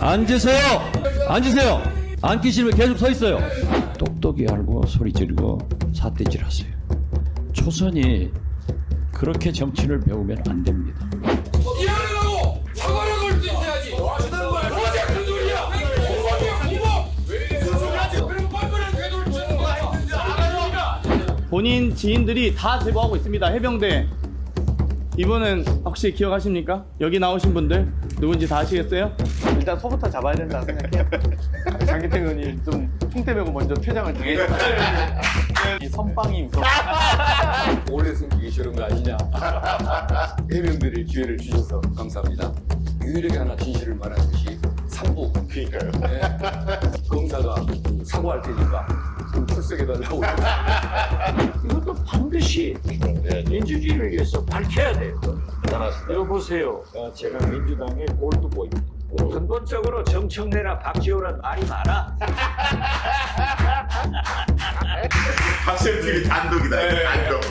앉으세요. 앉으세요. 앉기 싫으면 계속 서 있어요. 똑똑히 알고 소리 지르고 삿대질하세요. 초선이 그렇게 정치를 배우면 안 됩니다. 미안하다고 사과를 걸 수 있어야지. 뭐지 그 소리야? 공범. 그럼 뻔뻔한 궤도를 치는 거야. 본인 지인들이 다 제보하고 있습니다. 해병대. 이분은 혹시 기억하십니까? 여기 나오신 분들 누군지 다 아시겠어요? 일단 소부터 잡아야 된다 생각해요. 장기태 의원이 좀 총대 메고 먼저 퇴장을 당했어요. 이 선빵이 무서워. 원래 숨기기 싫은 거 아니냐? 해병들이 기회를 주셔서 감사합니다. 유일하게 하나 진실을 말하는 것이 삼부. 그러니까요. 네. 검사가 사과할 테니까 좀 출석해달라고. 이것도 반드시 민주주의를 위해서 밝혀야 돼요. 이거 보세요. 제가 민주당의 골드보입니다. 근본적으로 정청래나 박지호란 말이 많아. 박시영 TV 단독이다. 단독.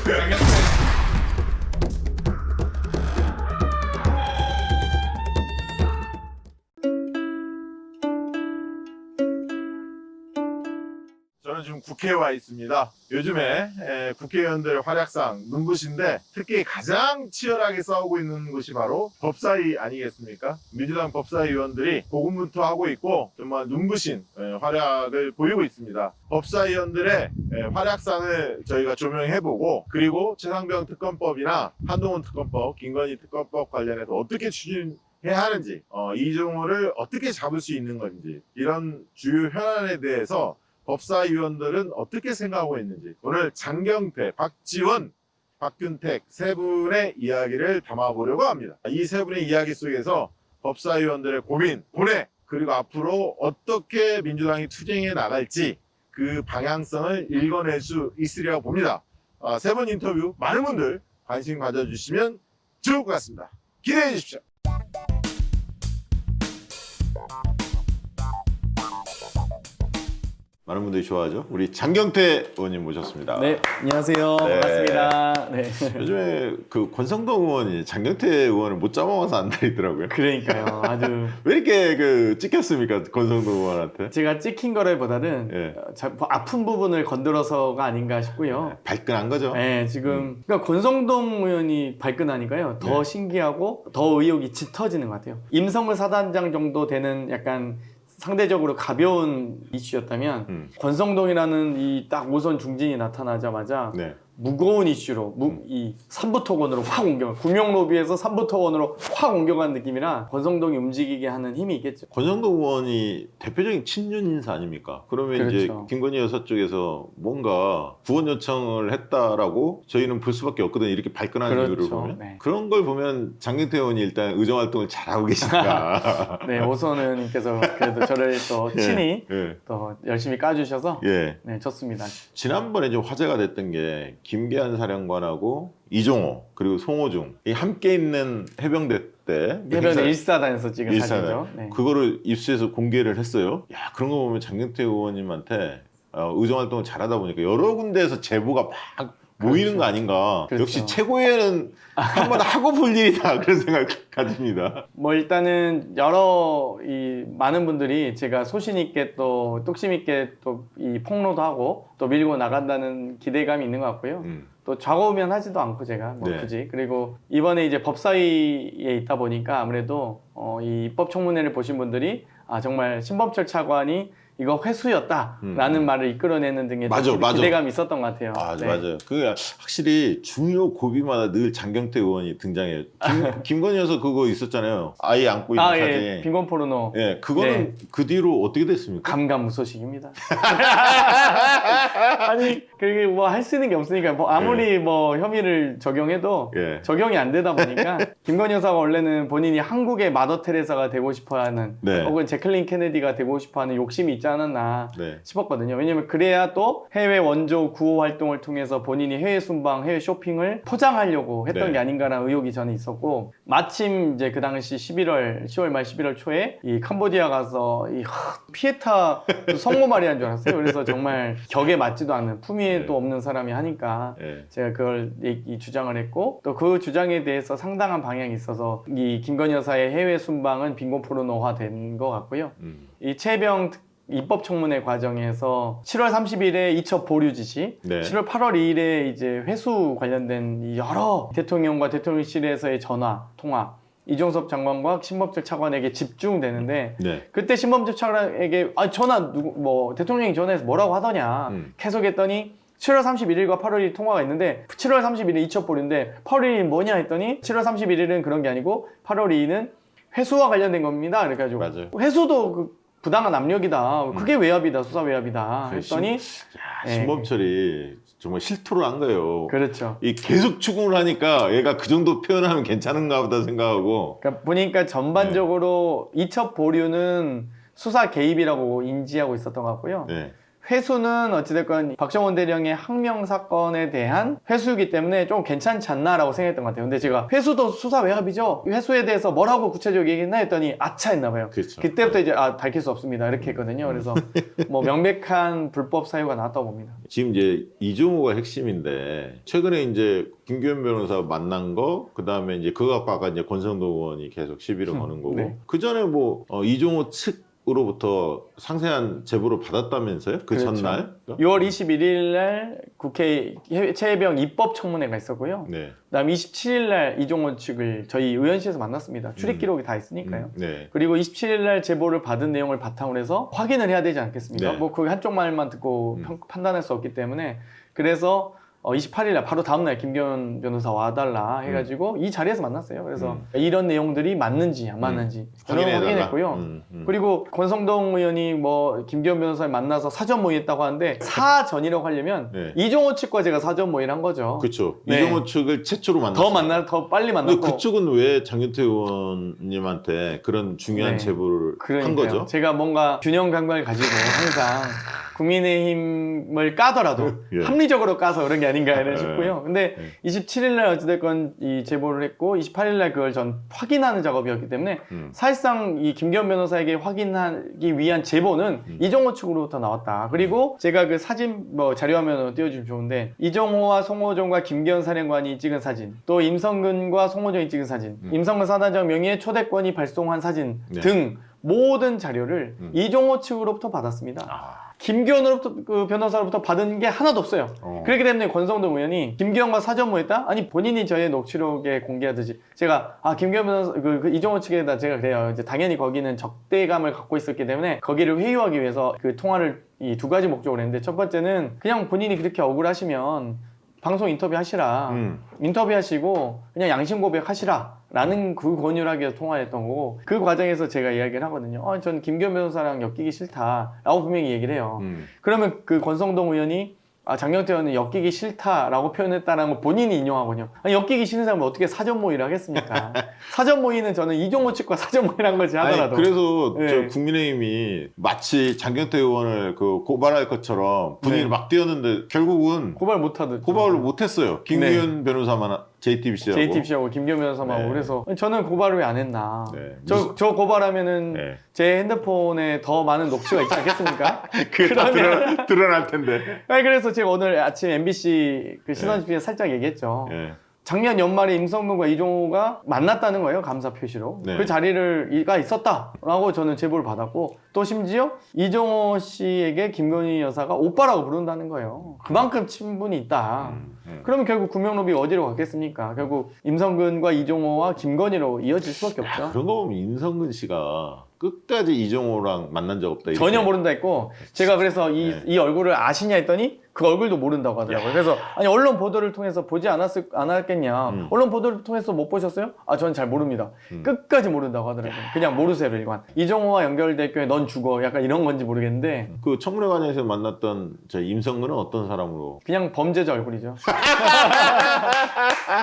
저는 지금 국회에 와 있습니다. 요즘에 국회의원들의 활약상 눈부신데 특히 가장 치열하게 싸우고 있는 곳이 바로 법사위 아니겠습니까? 민주당 법사위 의원들이 고군분투하고 있고 정말 눈부신 활약을 보이고 있습니다. 법사위원들의 활약상을 저희가 조명해보고 그리고 최상병 특검법이나 한동훈 특검법, 김건희 특검법 관련해서 어떻게 추진해야 하는지 이종호를 어떻게 잡을 수 있는 건지 이런 주요 현안에 대해서 법사위원들은 어떻게 생각하고 있는지 오늘 장경태, 박지원, 박균택 세 분의 이야기를 담아보려고 합니다. 이 세 분의 이야기 속에서 법사위원들의 고민, 고뇌 그리고 앞으로 어떻게 민주당이 투쟁해 나갈지 그 방향성을 읽어낼 수 있으리라고 봅니다. 세 분 인터뷰 많은 분들 관심 가져주시면 좋을 것 같습니다. 기대해 주십시오. 많은 분들이 좋아하죠. 우리 장경태 의원님 모셨습니다. 네, 안녕하세요. 네. 반갑습니다. 네. 요즘에 그 권성동 의원이 장경태 의원을 못 잡아와서 안 다니더라고요. 그러니까요. 아주 왜 이렇게 찍혔습니까? 권성동 의원한테? 제가 찍힌 거라기보다는 예. 아픈 부분을 건드려서가 아닌가 싶고요. 발끈한 거죠. 네, 지금 그러니까 권성동 의원이 발끈하니까요. 더 네. 신기하고 더 의혹이 짙어지는 것 같아요. 임성근 사단장 정도 되는 약간 상대적으로 가벼운 이슈였다면 권성동이라는 이 딱 오선 중진이 나타나자마자 네. 무거운 이슈로 이 삼부토건으로 확 옮겨 구명 로비에서 삼부토건으로 확 옮겨간 느낌이라 권성동이 움직이게 하는 힘이 있겠죠. 권성동 의원이 대표적인 친윤 인사 아닙니까? 그러면 이제 그렇죠. 김건희 여사 쪽에서 뭔가 구원 요청을 했다라고 저희는 볼 수밖에 없거든요. 이렇게 발끈한 그렇죠. 이유를 보면. 네. 그런 걸 보면 장경태 의원이 일단 의정 활동을 잘하고 계시니까. 네, 오선 의원님께서 그래도 저를 또 친히 예. 또 열심히 까주셔서 예. 네, 좋습니다. 지난번에 좀 화제가 됐던 게 김계한 사령관하고 이종호 그리고 송호중 이 함께 있는 해병대 때 해변에 일사단에서 찍은 일사단. 사진이죠. 네. 그거를 입수해서 공개를 했어요. 야 그런 거 보면 장경태 의원님한테 의정 활동을 잘하다 보니까 여러 군데에서 제보가 막 모이는 거 아닌가. 그렇죠. 역시 최고위원은 한번 하고 볼 일이다 그런 생각 가집니다. 뭐 일단은 여러 이 많은 분들이 제가 소신 있게 또 뚝심 있게 또 이 폭로도 하고 또 밀고 나간다는 기대감이 있는 것 같고요. 또 좌우면하지도 않고 제가 뭐 네. 굳이 그리고 이번에 이제 법사위에 있다 보니까 아무래도 이 입법청문회를 보신 분들이 정말 신범철 차관이 이거 회수였다라는 말을 이끌어내는 등의 맞아. 기대감이 있었던 것 같아요. 네. 맞아요. 그게 확실히 중요 고비마다 늘 장경태 의원이 등장해요. 김건희 여사 그거 있었잖아요. 아이 안고 있는 사진. 예, 빈곤 포르노. 예, 그거는 그 뒤로 어떻게 됐습니까? 감감무소식입니다. 아니 그게 뭐 할 수 있는 게 없으니까 뭐 아무리 뭐 혐의를 적용해도 예. 적용이 안 되다 보니까 김건희 여사가 원래는 본인이 한국의 마더 테레사가 되고 싶어하는 네. 혹은 제클린 케네디가 되고 싶어하는 욕심이 있지 않았나 네. 싶었거든요. 왜냐면 그래야 또 해외 원조 구호 활동을 통해서 본인이 해외 순방, 해외 쇼핑을 포장하려고 했던 네. 게 아닌가라는 의혹이 저는 있었고, 마침 이제 그 당시 10월 말 11월 초에 이 캄보디아 가서 이 피에타 성모마리아인 줄 알았어요. 그래서 정말 격에 맞지도 않는 품위도 네. 없는 사람이 하니까 네. 제가 그걸 이 주장을 했고, 또 그 주장에 대해서 상당한 방향이 있어서 이 김건희 여사의 해외 순방은 빈곤 포르노화된 것 같고요. 이 최혜병 입법 청문회 과정에서 7월 30일에 이첩 보류 지시, 네. 7월 8월 2일에 이제 회수 관련된 이 여러 대통령과 대통령실에서의 전화, 통화, 이종섭 장관과 신범철 차관에게 집중되는데, 네. 그때 신범철 차관에게 전화 대통령이 전화해서 뭐라고 하더냐 계속 했더니 7월 31일과 8월 1일 통화가 있는데 7월 31일 이첩 보류인데 8월 1일 뭐냐 했더니 7월 31일은 그런 게 아니고 8월 2일은 회수와 관련된 겁니다. 그래가지고 맞아요. 회수도 그 부당한 압력이다. 그게 외압이다. 수사 외압이다. 했더니 신범철이 정말 실토를 한 거예요. 그렇죠. 이 계속 추궁을 하니까 얘가 그 정도 표현하면 괜찮은가 보다 생각하고. 그러니까 보니까 전반적으로 이첩 보류는 수사 개입이라고 인지하고 있었던 것 같고요. 네. 회수는 어찌됐건 박정원 대령의 항명 사건에 대한 회수이기 때문에 좀 괜찮지 않나라고 생각했던 것 같아요. 근데 제가 회수도 수사 외압이죠. 회수에 대해서 뭐라고 구체적으로 얘기했나 했더니 아차 했나 봐요. 그렇죠. 그때부터 이제 밝힐 수 없습니다 이렇게 했거든요. 그래서 뭐 명백한 불법 사유가 나왔다고 봅니다. 지금 이제 이종호가 핵심인데 최근에 이제 김규현 변호사 만난 거, 그 다음에 이제 그거 갖고 아까 이제 권성동 의원이 계속 시비를 거는 거고, 네. 그 전에 뭐 이종호 측으로부터 상세한 제보를 받았다면서요? 그 그렇죠. 전날? 6월 21일 날 국회 최혜병 입법 청문회가 있었고요. 네. 그다음 27일 날 이종호 측을 저희 의원실에서 만났습니다. 출입 기록이 다 있으니까요. 네. 그리고 27일 날 제보를 받은 내용을 바탕으로 해서 확인을 해야 되지 않겠습니까? 네. 뭐 그 한쪽 말만 듣고 판단할 수 없기 때문에, 그래서 28일 날 바로 다음날 김기현 변호사 와달라 해가지고 이 자리에서 만났어요. 그래서 이런 내용들이 맞는지 안 맞는지 확인했고요. 그리고 권성동 의원이 뭐 김기현 변호사를 만나서 사전 모의했다고 하는데, 사전이라고 하려면 네. 이종호 측과 제가 사전 모의를 한 거죠. 그렇죠. 네. 이종호 측을 최초로 만났어요. 더 빨리 근데 만났고. 그쪽은 왜 장윤태 의원님한테 그런 중요한 네. 제보를 한 그러니까요. 거죠? 제가 뭔가 균형 감각을 가지고 항상 국민의힘을 까더라도 예. 합리적으로 까서 그런 게 아닌가 예. 싶고요. 근데 27일 날 어찌됐건 이 제보를 했고 28일 날 그걸 전 확인하는 작업이었기 때문에 사실상 이 김기현 변호사에게 확인하기 위한 제보는 이종호 측으로부터 나왔다. 그리고 제가 그 사진 뭐 자료화면으로 띄워주면 좋은데, 이종호와 송호정과 김기현 사령관이 찍은 사진, 또 임성근과 송호정이 찍은 사진, 임성근 사단장 명의의 초대권이 발송한 사진 네. 등 모든 자료를 이종호 측으로부터 받았습니다. 김기현으로부터 그 변호사로부터 받은 게 하나도 없어요. 그렇기 때문에 권성동 의원이 김기현과 사전 모의했다? 아니 본인이 저의 녹취록에 공개하듯이 제가 김기현 변호사 그 이종호 측에다 제가 그래요. 이제 당연히 거기는 적대감을 갖고 있었기 때문에 거기를 회유하기 위해서 그 통화를 이 두 가지 목적으로 했는데, 첫 번째는 그냥 본인이 그렇게 억울하시면 방송 인터뷰 하시라. 인터뷰하시고 그냥 양심 고백하시라. 라는 그 권유를 하기 위해서 통화했던 거고, 그 과정에서 제가 이야기를 하거든요. 전 김기현 변호사랑 엮이기 싫다 라고 분명히 얘기를 해요. 그러면 그 권성동 의원이 장경태 의원은 엮이기 싫다라고 표현했다는 걸 본인이 인용하거든요. 아니, 엮이기 싫은 사람은 어떻게 사전 모의를 하겠습니까? 사전 모의는 저는 이종호 측과 사전 모의를 한 거지 하더라도. 아니, 그래서 네. 저 국민의힘이 마치 장경태 의원을 그 고발할 것처럼 분위기를 네. 막 띄웠는데 결국은 고발 못하듯. 고발을 못했어요. 김기현 변호사만 JTBC하고. JTBC하고 김기현 변호사만 하고. 네. 그래서 저는 고발을 왜 안 했나. 네. 저 고발하면은 네. 제 핸드폰에 더 많은 녹취가 있지 않겠습니까? 그게 다 그러면- 드러날 텐데. 아니, 그래서 제가 오늘 아침 MBC 그 신원집에서 살짝 얘기했죠. 네. 작년 연말에 임성근과 이종호가 만났다는 거예요. 감사 표시로. 네. 그 자리가 있었다라고 저는 제보를 받았고, 또 심지어 이종호 씨에게 김건희 여사가 오빠라고 부른다는 거예요. 그만큼 친분이 있다. 그러면 결국 구명로비 어디로 갔겠습니까? 결국 임성근과 이종호와 김건희로 이어질 수밖에 없죠. 그런 거 보면 임성근 씨가 끝까지 이종호랑 만난 적 없다. 이렇게. 전혀 모른다 했고, 제가 그래서 이 얼굴을 아시냐 했더니 그 얼굴도 모른다고 하더라고요. 그래서 아니 언론 보도를 통해서 보지 않았겠냐. 언론 보도를 통해서 못 보셨어요? 저는 잘 모릅니다. 끝까지 모른다고 하더라고요. 그냥 모르세요, 일관. 이종호와 연결될 경우에 넌 죽어. 약간 이런 건지 모르겠는데 그 청문회관에서 만났던 저 임성근은 어떤 사람으로? 그냥 범죄자 얼굴이죠.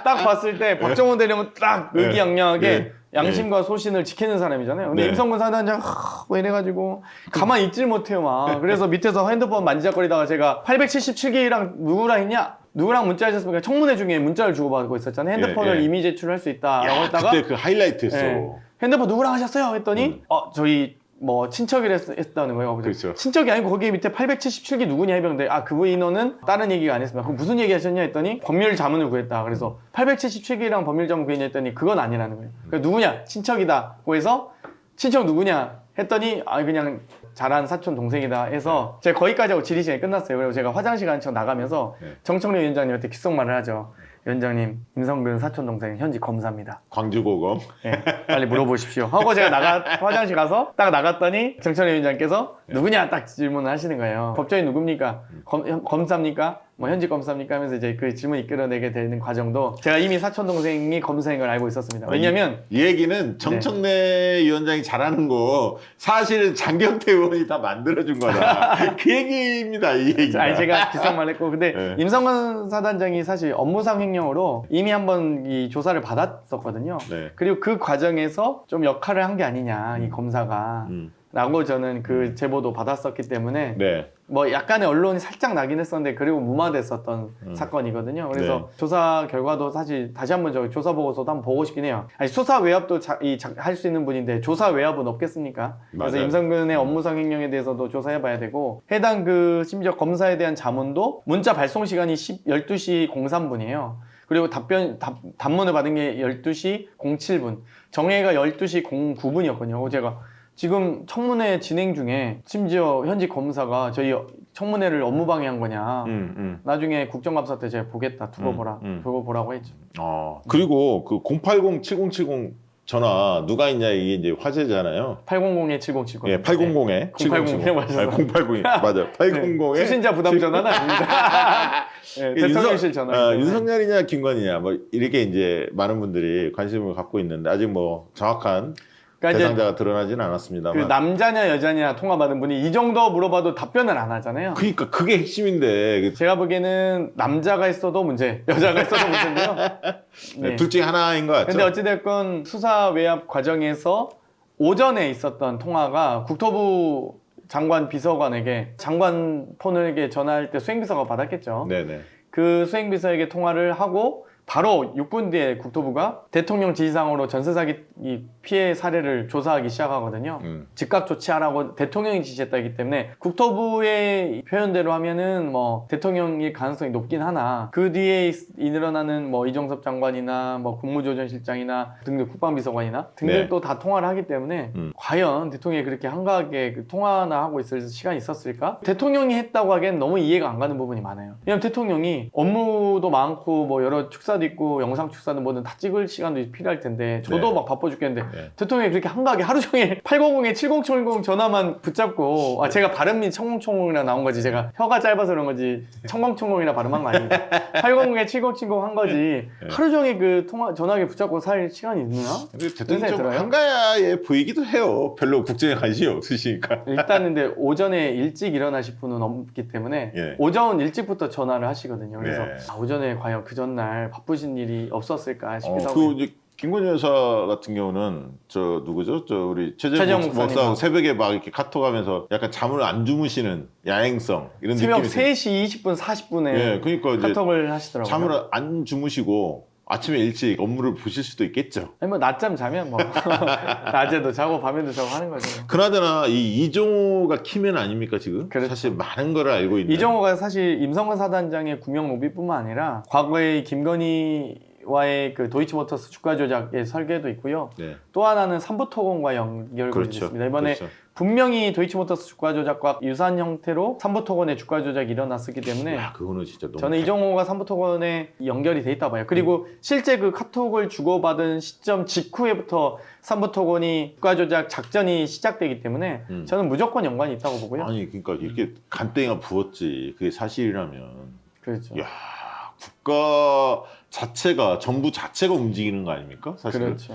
딱 봤을 때 박정원 대령은 딱 의기양양하게 양심과 소신을 지키는 사람이잖아요. 근데 네. 임성근 사단장 뭐 이래가지고 가만히 있질 못해요 막. 그래서 밑에서 핸드폰 만지작거리다가 제가 877기랑 누구랑 했냐? 누구랑 문자하셨습니까? 청문회 중에 문자를 주고받고 있었잖아요. 핸드폰을 예. 이미 제출할 수 있다라고 야, 했다가 그때 그 하이라이트였어. 예. 핸드폰 누구랑 하셨어요? 했더니 저희 뭐 친척이라 했다는 거예요. 그렇죠. 친척이 아니고 거기 밑에 877기 누구냐 해병대. 그 인원은 다른 얘기가 안 했습니다. 그럼 무슨 얘기 하셨냐 했더니 법률 자문을 구했다. 그래서 877기랑 법률 자문 구했냐 했더니 그건 아니라는 거예요. 그러니까 누구냐? 친척이다.고 해서 친척 누구냐 했더니 그냥 잘한 사촌 동생이다 해서 제가 거기까지 하고 질의 시간이 끝났어요. 그리고 제가 화장실 가는 척 나가면서 정청래 위원장님한테 귓속말을 하죠. 위원장님, 임성근 사촌 동생 현직 검사입니다. 광주고검. 예, 빨리 물어보십시오. 하고 제가 화장실 가서 딱 나갔더니 정청래 위원장께서 누구냐 딱 질문을 하시는 거예요. 법조인 누굽니까? 검사입니까? 뭐 현직 검사입니까? 하면서 이제 그 질문 이끌어내게 되는 과정도 제가 이미 사촌 동생이 검사인 걸 알고 있었습니다. 왜냐면 이 얘기는 정청래 위원장이 잘하는 거 사실은 장경태 의원이 다 만들어준 거다. 그 얘기입니다. 이 얘기가. 아니 제가 귓속말 했고 근데 네. 임성근 사단장이 사실 업무상 횡령으로 이미 한번 이 조사를 받았었거든요. 네. 그리고 그 과정에서 좀 역할을 한 게 아니냐 이 검사가 라고 저는 그 제보도 받았었기 때문에 네. 뭐 약간의 언론이 살짝 나긴 했었는데 그리고 무마됐었던 사건이거든요. 그래서 네. 조사 결과도 사실 다시 한번 저 조사 보고서도 한번 보고 싶긴 해요. 아니, 수사 외압도 할 수 있는 분인데 조사 외압은 없겠습니까? 그래서 맞아요. 임성근의 업무상 횡령에 대해서도 조사해봐야 되고 해당 그 심지어 검사에 대한 자문도 문자 발송 시간이 12시 03분이에요. 그리고 답문을 받은 게 12시 07분. 정회가 12시 09분이었거든요. 제가 지금 청문회 진행 중에 심지어 현직 검사가 저희 청문회를 업무방해한 거냐. 나중에 국정감사 때 제가 보겠다. 두고 보라고 했죠. 그리고 그 080-7070 전화 누가 있냐 이게 이제 화제잖아요. 800에 7070. 예, 800에 080 맞아요. 080이 맞아. 800에 수신자 부담 전화는 아닙니다. 네, 대통령실 전화. 윤석열이냐 김건희냐 뭐 이렇게 이제 많은 분들이 관심을 갖고 있는데 아직 뭐 정확한 그러니까 대상자가 드러나지는 않았습니다만. 그 남자냐 여자냐 통화 받은 분이 이 정도 물어봐도 답변을 안 하잖아요. 그러니까 그게 핵심인데. 제가 보기에는 남자가 있어도 문제, 여자가 있어도 문제인데요. 네. 둘 중에 하나인 것 같죠. 근데 어찌됐건 수사 외압 과정에서 오전에 있었던 통화가 국토부 장관 비서관에게 장관 폰에게 전화할 때 수행비서가 받았겠죠. 네네. 그 수행비서에게 통화를 하고 바로 6분 뒤에 국토부가 대통령 지시사항으로 전세 사기 피해 사례를 조사하기 시작하거든요. 즉각 조치하라고 대통령이 지시했다기 때문에 국토부의 표현대로 하면은 뭐 대통령일 가능성이 높긴 하나 그 뒤에 일어나는 뭐 이종섭 장관이나 뭐 국무조정실장이나 등등 국방비서관이나 등등 네. 또 다 통화를 하기 때문에 과연 대통령이 그렇게 한가하게 그 통화나 하고 있을 시간이 있었을까? 대통령이 했다고 하기엔 너무 이해가 안 가는 부분이 많아요. 왜냐면 대통령이 업무도 많고 뭐 여러 축사도 있고 영상 축사는 뭐든 다 찍을 시간도 필요할 텐데 저도 네. 막 바빠 죽겠는데 네. 대통령이 그렇게 한가하게 하루 종일 800에 7070 전화만 붙잡고 제가 발음이 청공청공이라 나온 거지 제가 혀가 짧아서 그런 거지 청공청공이라 발음한 거 아닙니다. 800에 7070 한 거지 하루 종일 그 전화기 붙잡고 살 시간이 있나? 근데 대통령 생각이 좀 들어요? 한가해 보이기도 해요. 별로 국정에 관심이 없으시니까. 일단 근데 오전에 일찍 일어나실 분은 없기 때문에 예. 오전 일찍부터 전화를 하시거든요. 그래서 네. 오전에 과연 그 전날 바쁘신 일이 없었을까 싶기도 하고 그 이제 김건희 여사 같은 경우는 저 누구죠? 저 우리 최재형 최재형 목사님. 목사하고 새벽에 막 이렇게 카톡하면서 약간 잠을 안 주무시는 야행성 이런 새벽 느낌이 3시 20분 40분에 예, 그러니까 이제 카톡을 하시더라고요. 잠을 안 주무시고 아침에 일찍 업무를 보실 수도 있겠죠. 아니 뭐 낮잠 자면 뭐 낮에도 자고 밤에도 자고 하는 거죠. 그나저나 이 이종호가 키맨 아닙니까 지금? 그렇죠. 사실 많은 걸 알고 있는. 이종호가 사실 임성근 사단장의 구명 로비뿐만 아니라 과거에 김건희와의 그 도이치모터스 주가 조작의 설계도 있고요. 네. 또 하나는 삼부토건과 연결고리 그렇죠. 있습니다. 이번에 그렇죠. 분명히 도이치모터스 주가 조작과 유사한 형태로 삼부토건의 주가 조작이 일어났었기 때문에 야, 그거는 진짜 너무. 저는 이종호가 삼부토건에 연결이 돼 있다 봐요. 그리고 실제 그 카톡을 주고받은 시점 직후에부터 삼부토건이 주가 조작 작전이 시작되기 때문에 저는 무조건 연관이 있다고 보고요. 아니 그러니까 이렇게 간땡이가 부었지. 그게 사실이라면. 그렇죠. 야, 국가 자체가 정부 자체가 움직이는 거 아닙니까? 사실. 그렇죠.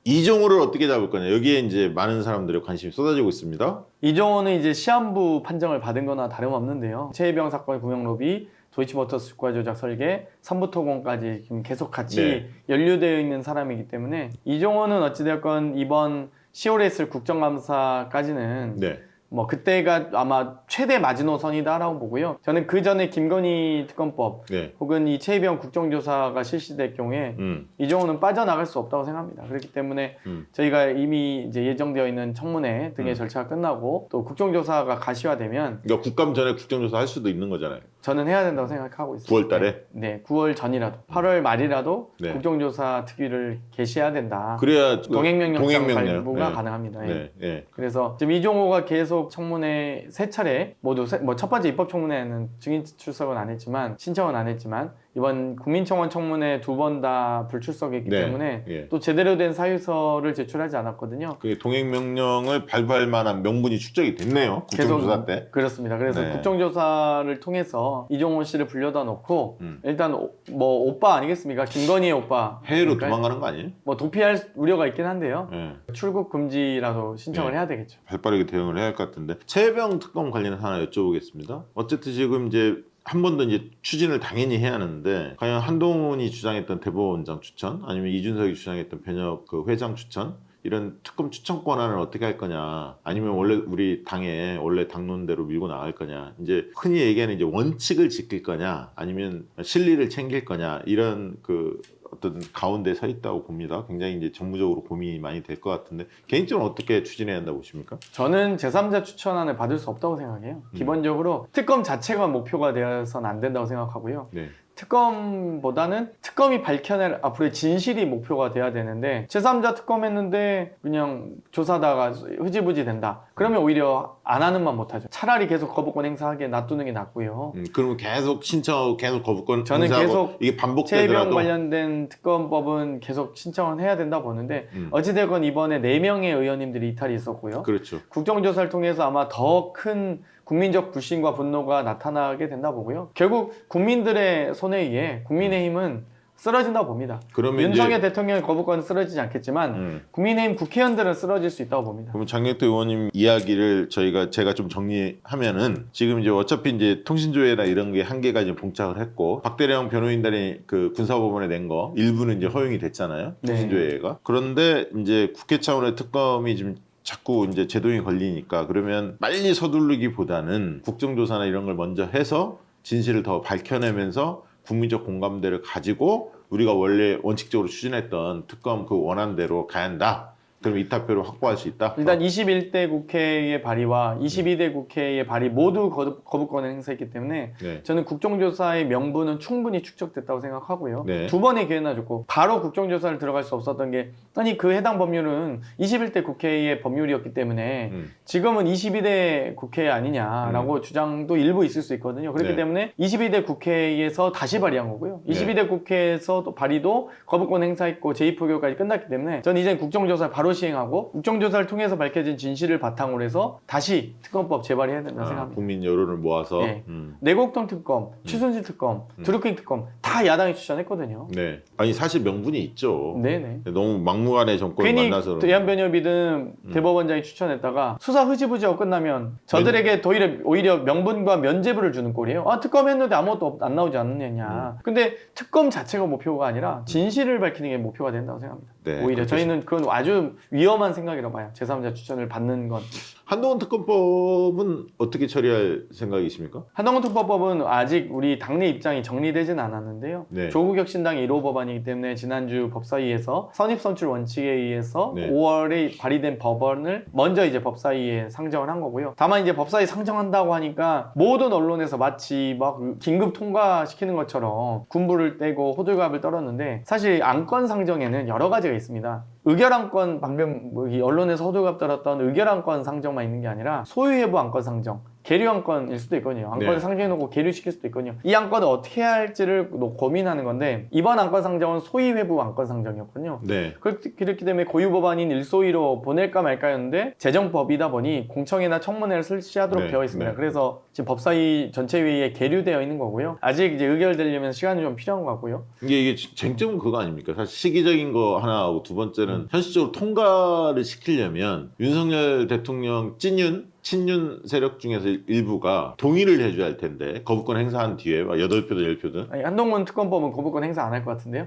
이종호를 어떻게 잡을 거냐. 여기에 이제 많은 사람들의 관심이 쏟아지고 있습니다. 이종호는 이제 시한부 판정을 받은 거나 다름없는데요. 최혜병 사건의 구명 로비, 도이치모터스 주가 조작 설계, 선부토공까지 지금 계속 같이 네. 연루되어 있는 사람이기 때문에 이종호는 어찌되었건 이번 10월에 있을 국정감사까지는 네. 뭐 그때가 아마 최대 마지노선이다라고 보고요. 저는 그 전에 김건희 특검법 네. 혹은 이 최희병 국정조사가 실시될 경우에 이종호는 빠져나갈 수 없다고 생각합니다. 그렇기 때문에 저희가 이미 이제 예정되어 있는 청문회 등의 절차가 끝나고 또 국정조사가 가시화되면 그러니까 국감 전에 국정조사 할 수도 있는 거잖아요. 저는 해야 된다고 생각하고 있습니다. 9월 달에? 네, 9월 전이라도 8월 말이라도 네. 국정조사 특위를 개시해야 된다. 그래야 동행명령장 동행명령. 발부가 네. 가능합니다. 예. 네. 네. 그래서 지금 이종호가 계속 청문회 3차례 모두 뭐 첫 번째 입법청문회는 증인 출석은 안 했지만 신청은 안 했지만 이번 국민청원 청문회 2번 다 불출석이기 네. 때문에 예. 또 제대로 된 사유서를 제출하지 않았거든요. 그 동행명령을 발부할 만한 명분이 축적이 됐네요. 국정조사 때. 그렇습니다. 그래서 네. 국정조사를 통해서 이종호 씨를 불려다 놓고 일단 뭐 오빠 아니겠습니까? 김건희의 오빠. 해외로 그러니까 도망가는 거 아니에요? 뭐 도피할 우려가 있긴 한데요. 예. 출국 금지라도 신청을 네. 해야 되겠죠. 발빠르게 대응을 해야 할 것 같은데 최혜병 특검 관련해서 하나 여쭤보겠습니다. 어쨌든 지금 이제 한 번 더 이제 추진을 당연히 해야 하는데 과연 한동훈이 주장했던 대법원장 추천 아니면 이준석이 주장했던 변혁 그 회장 추천 이런 특검 추천 권한을 어떻게 할 거냐 아니면 원래 우리 당에 원래 당론대로 밀고 나갈 거냐 이제 흔히 얘기하는 이제 원칙을 지킬 거냐 아니면 실리를 챙길 거냐 이런 그 어떤 가운데 서 있다고 봅니다. 굉장히 이제 정무적으로 고민이 많이 될 것 같은데 개인적으로 어떻게 추진해야 한다고 보십니까? 저는 제3자 추천안을 받을 수 없다고 생각해요. 기본적으로 특검 자체가 목표가 되어서는 안 된다고 생각하고요. 네. 특검보다는 특검이 밝혀낼 앞으로의 진실이 목표가 돼야 되는데 제3자 특검 했는데 그냥 조사다가 흐지부지 된다. 그러면 오히려 안 하는 만 못하죠. 차라리 계속 거부권 행사하게 놔두는 게 낫고요. 그러면 계속 신청, 계속 거부권 저는 행사하고 계속 이게 최혜병 반복되더라도 관련된 특검법은 계속 신청은 해야 된다 보는데 어찌되건 이번에 4명의 의원님들이 이탈이 있었고요. 그렇죠. 국정조사를 통해서 아마 더 큰 국민적 불신과 분노가 나타나게 된다 보고요. 결국 국민들의 손에 의해 국민의힘은 쓰러진다고 봅니다. 그러면 윤석열 이제 대통령의 거부권은 쓰러지지 않겠지만 국민의힘 국회의원들은 쓰러질 수 있다고 봅니다. 그럼 장경태 의원님 이야기를 제가 좀 정리하면은 지금 이제 어차피 이제 통신조회나 이런 게 한계가 이제 봉착을 했고 박대령 변호인단이 그 군사법원에 낸 거 일부는 이제 허용이 됐잖아요. 통신조회가. 그런데 이제 국회 차원의 특검이 지금 자꾸 이제 제동이 걸리니까 그러면 빨리 서두르기보다는 국정조사나 이런 걸 먼저 해서 진실을 더 밝혀내면서 국민적 공감대를 가지고 우리가 원래 원칙적으로 추진했던 특검 그 원안대로 가야 한다. 그럼 이탁표를 확보할 수 있다. 일단 21대 국회의 발의와 22대 국회의 발의 모두 거부권을 행사했기 때문에 네. 저는 국정조사의 명분은 충분히 축적됐다고 생각하고요. 네. 2번의 기회나 줬고 바로 국정조사를 들어갈 수 없었던 게 아니 그 해당 법률은 21대 국회의 법률이었기 때문에 지금은 22대 국회 아니냐라고 주장도 일부 있을 수 있거든요. 그렇기 네. 때문에 22대 국회에서 다시 발의한 거고요. 22대 국회에서 또 발의도 거부권 행사했고 제2포교까지 끝났기 때문에 저는 이제 국정조사를 바로 시행하고 국정조사를 통해서 밝혀진 진실을 바탕으로 해서 다시 특검법 재발해야 된다고 생각합니다. 국민 여론을 모아서. 네. 내곡동 특검, 최순실 특검, 드루킹 특검 다 야당이 추천했거든요. 네. 아니 사실 명분이 있죠. 네네. 너무 막무가내 정권을 괜히 만나서 대한변협이든 대법원장이 추천했다가 수사 흐지부지하고 끝나면 저들에게 오히려 명분과 면죄부를 주는 꼴이에요. 아 특검했는데 아무것도 안 나오지 않느냐. 근데 특검 자체가 목표가 아니라 진실을 밝히는 게 목표가 된다고 생각합니다. 네, 오히려 저희는 그건 아주 위험한 생각이라고 봐요. 제3자 추천을 받는 건. 한동훈 특검법은 어떻게 처리할 생각이십니까? 한동훈 특검법은 아직 우리 당내 입장이 정리되진 않았는데요. 네. 조국 혁신당의 1호 법안이기 때문에 지난주 법사위에서 선입선출 원칙에 의해서 네. 5월에 발의된 법안을 먼저 이제 법사위에 상정을 한 거고요. 다만 이제 법사위 상정한다고 하니까 모든 언론에서 마치 막 긴급 통과시키는 것처럼 군부를 떼고 호들갑을 떨었는데 사실 안건 상정에는 여러 가지가 있습니다. 의결안건 방금 언론에서 호들갑 떨었던 의결안건 상정만 있는 게 아니라 소유회부 안건 상정, 계류안건일 수도 있거든요. 안건을 네. 상정해놓고 계류시킬 수도 있거든요. 이 안건을 어떻게 해야 할지를 고민하는 건데 이번 안건 상정은 소위회부 안건 상정이었거든요. 네. 그렇기 때문에 고유법안인 1소위로 보낼까 말까였는데 재정법이다 보니 공청회나 청문회를 실시하도록 네, 되어 있습니다. 네. 그래서 지금 법사위 전체회의에 계류되어 있는 거고요. 아직 이제 의결되려면 시간이 좀 필요한 것 같고요. 이게 쟁점은 그거 아닙니까? 사실 시기적인 거 하나하고 두 번째는 현실적으로 통과를 시키려면 윤석열 대통령 찐윤 친윤 세력 중에서 일부가 동의를 해줘야 할 텐데 거부권 행사한 뒤에 막 8표든 10표든 아니, 한동훈 특검법은 거부권 행사 안 할 것 같은데요?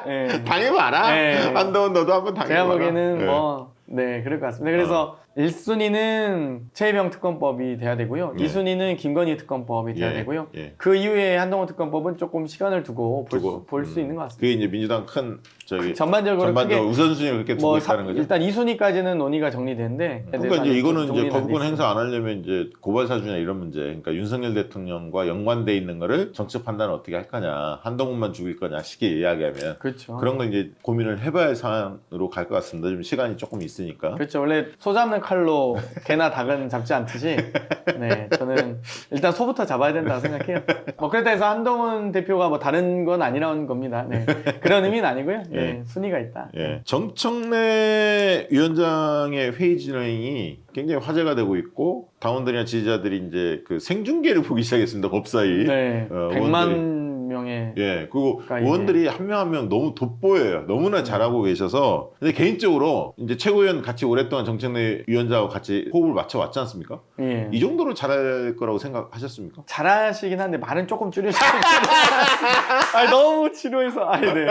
네. 당해봐라. 네. 한동훈 너도 한번 당해봐라. 제가 보기에는 네. 뭐 네, 그럴 것 같습니다. 그래서 1순위는 최혜병 특검법이 돼야 되고요. 네. 2순위는 김건희 특검법이 돼야 예, 되고요. 예. 그 이후에 한동훈 특검법은 조금 시간을 두고 볼 수 있는 것 같습니다. 그게 이제 민주당 큰 저기 전반적으로 크게 우선순위를 그렇게 두고 뭐 있다는 거죠. 일단 2순위까지는 논의가 정리되는데 그러니까 이제 이거는 이제 정리는 안 거부권 돼 행사 안 하려면 이제 고발 사주나 이런 문제, 그러니까 윤석열 대통령과 연관돼 있는 거를 정책 판단을 어떻게 할 거냐, 한동훈만 죽일 거냐 쉽게 이야기하면 그렇죠. 그런 걸 이제 고민을 해봐야 할 사안으로 갈 것 같습니다. 지금 시간이 조금 있으니까. 그렇죠. 원래 소 잡는 칼로 개나 닭은 잡지 않듯이 네, 저는 일단 소부터 잡아야 된다고 생각해요. 뭐 그렇다 해서 한동훈 대표가 뭐 다른 건 아니라는 겁니다. 네. 그런 의미는 아니고요. 네, 예. 순위가 있다. 예. 정청래 위원장의 회의 진행이 굉장히 화제가 되고 있고 당원들이나 지지자들이 이제 그 생중계를 보기 시작했습니다. 법사위. 네, 100만 명의 예, 그리고 그러니까 의원들이 한 명 한 명 너무 돋보여요. 너무나 잘하고 계셔서. 근데 개인적으로 이제 최고위원 같이 오랫동안 정청래 위원장하고 같이 호흡을 맞춰 왔지 않습니까? 예. 이 정도로 잘할 거라고 생각하셨습니까? 잘하시긴 한데 말은 조금 줄여주세요. 아니, 너무 지루해서. 아니, 네.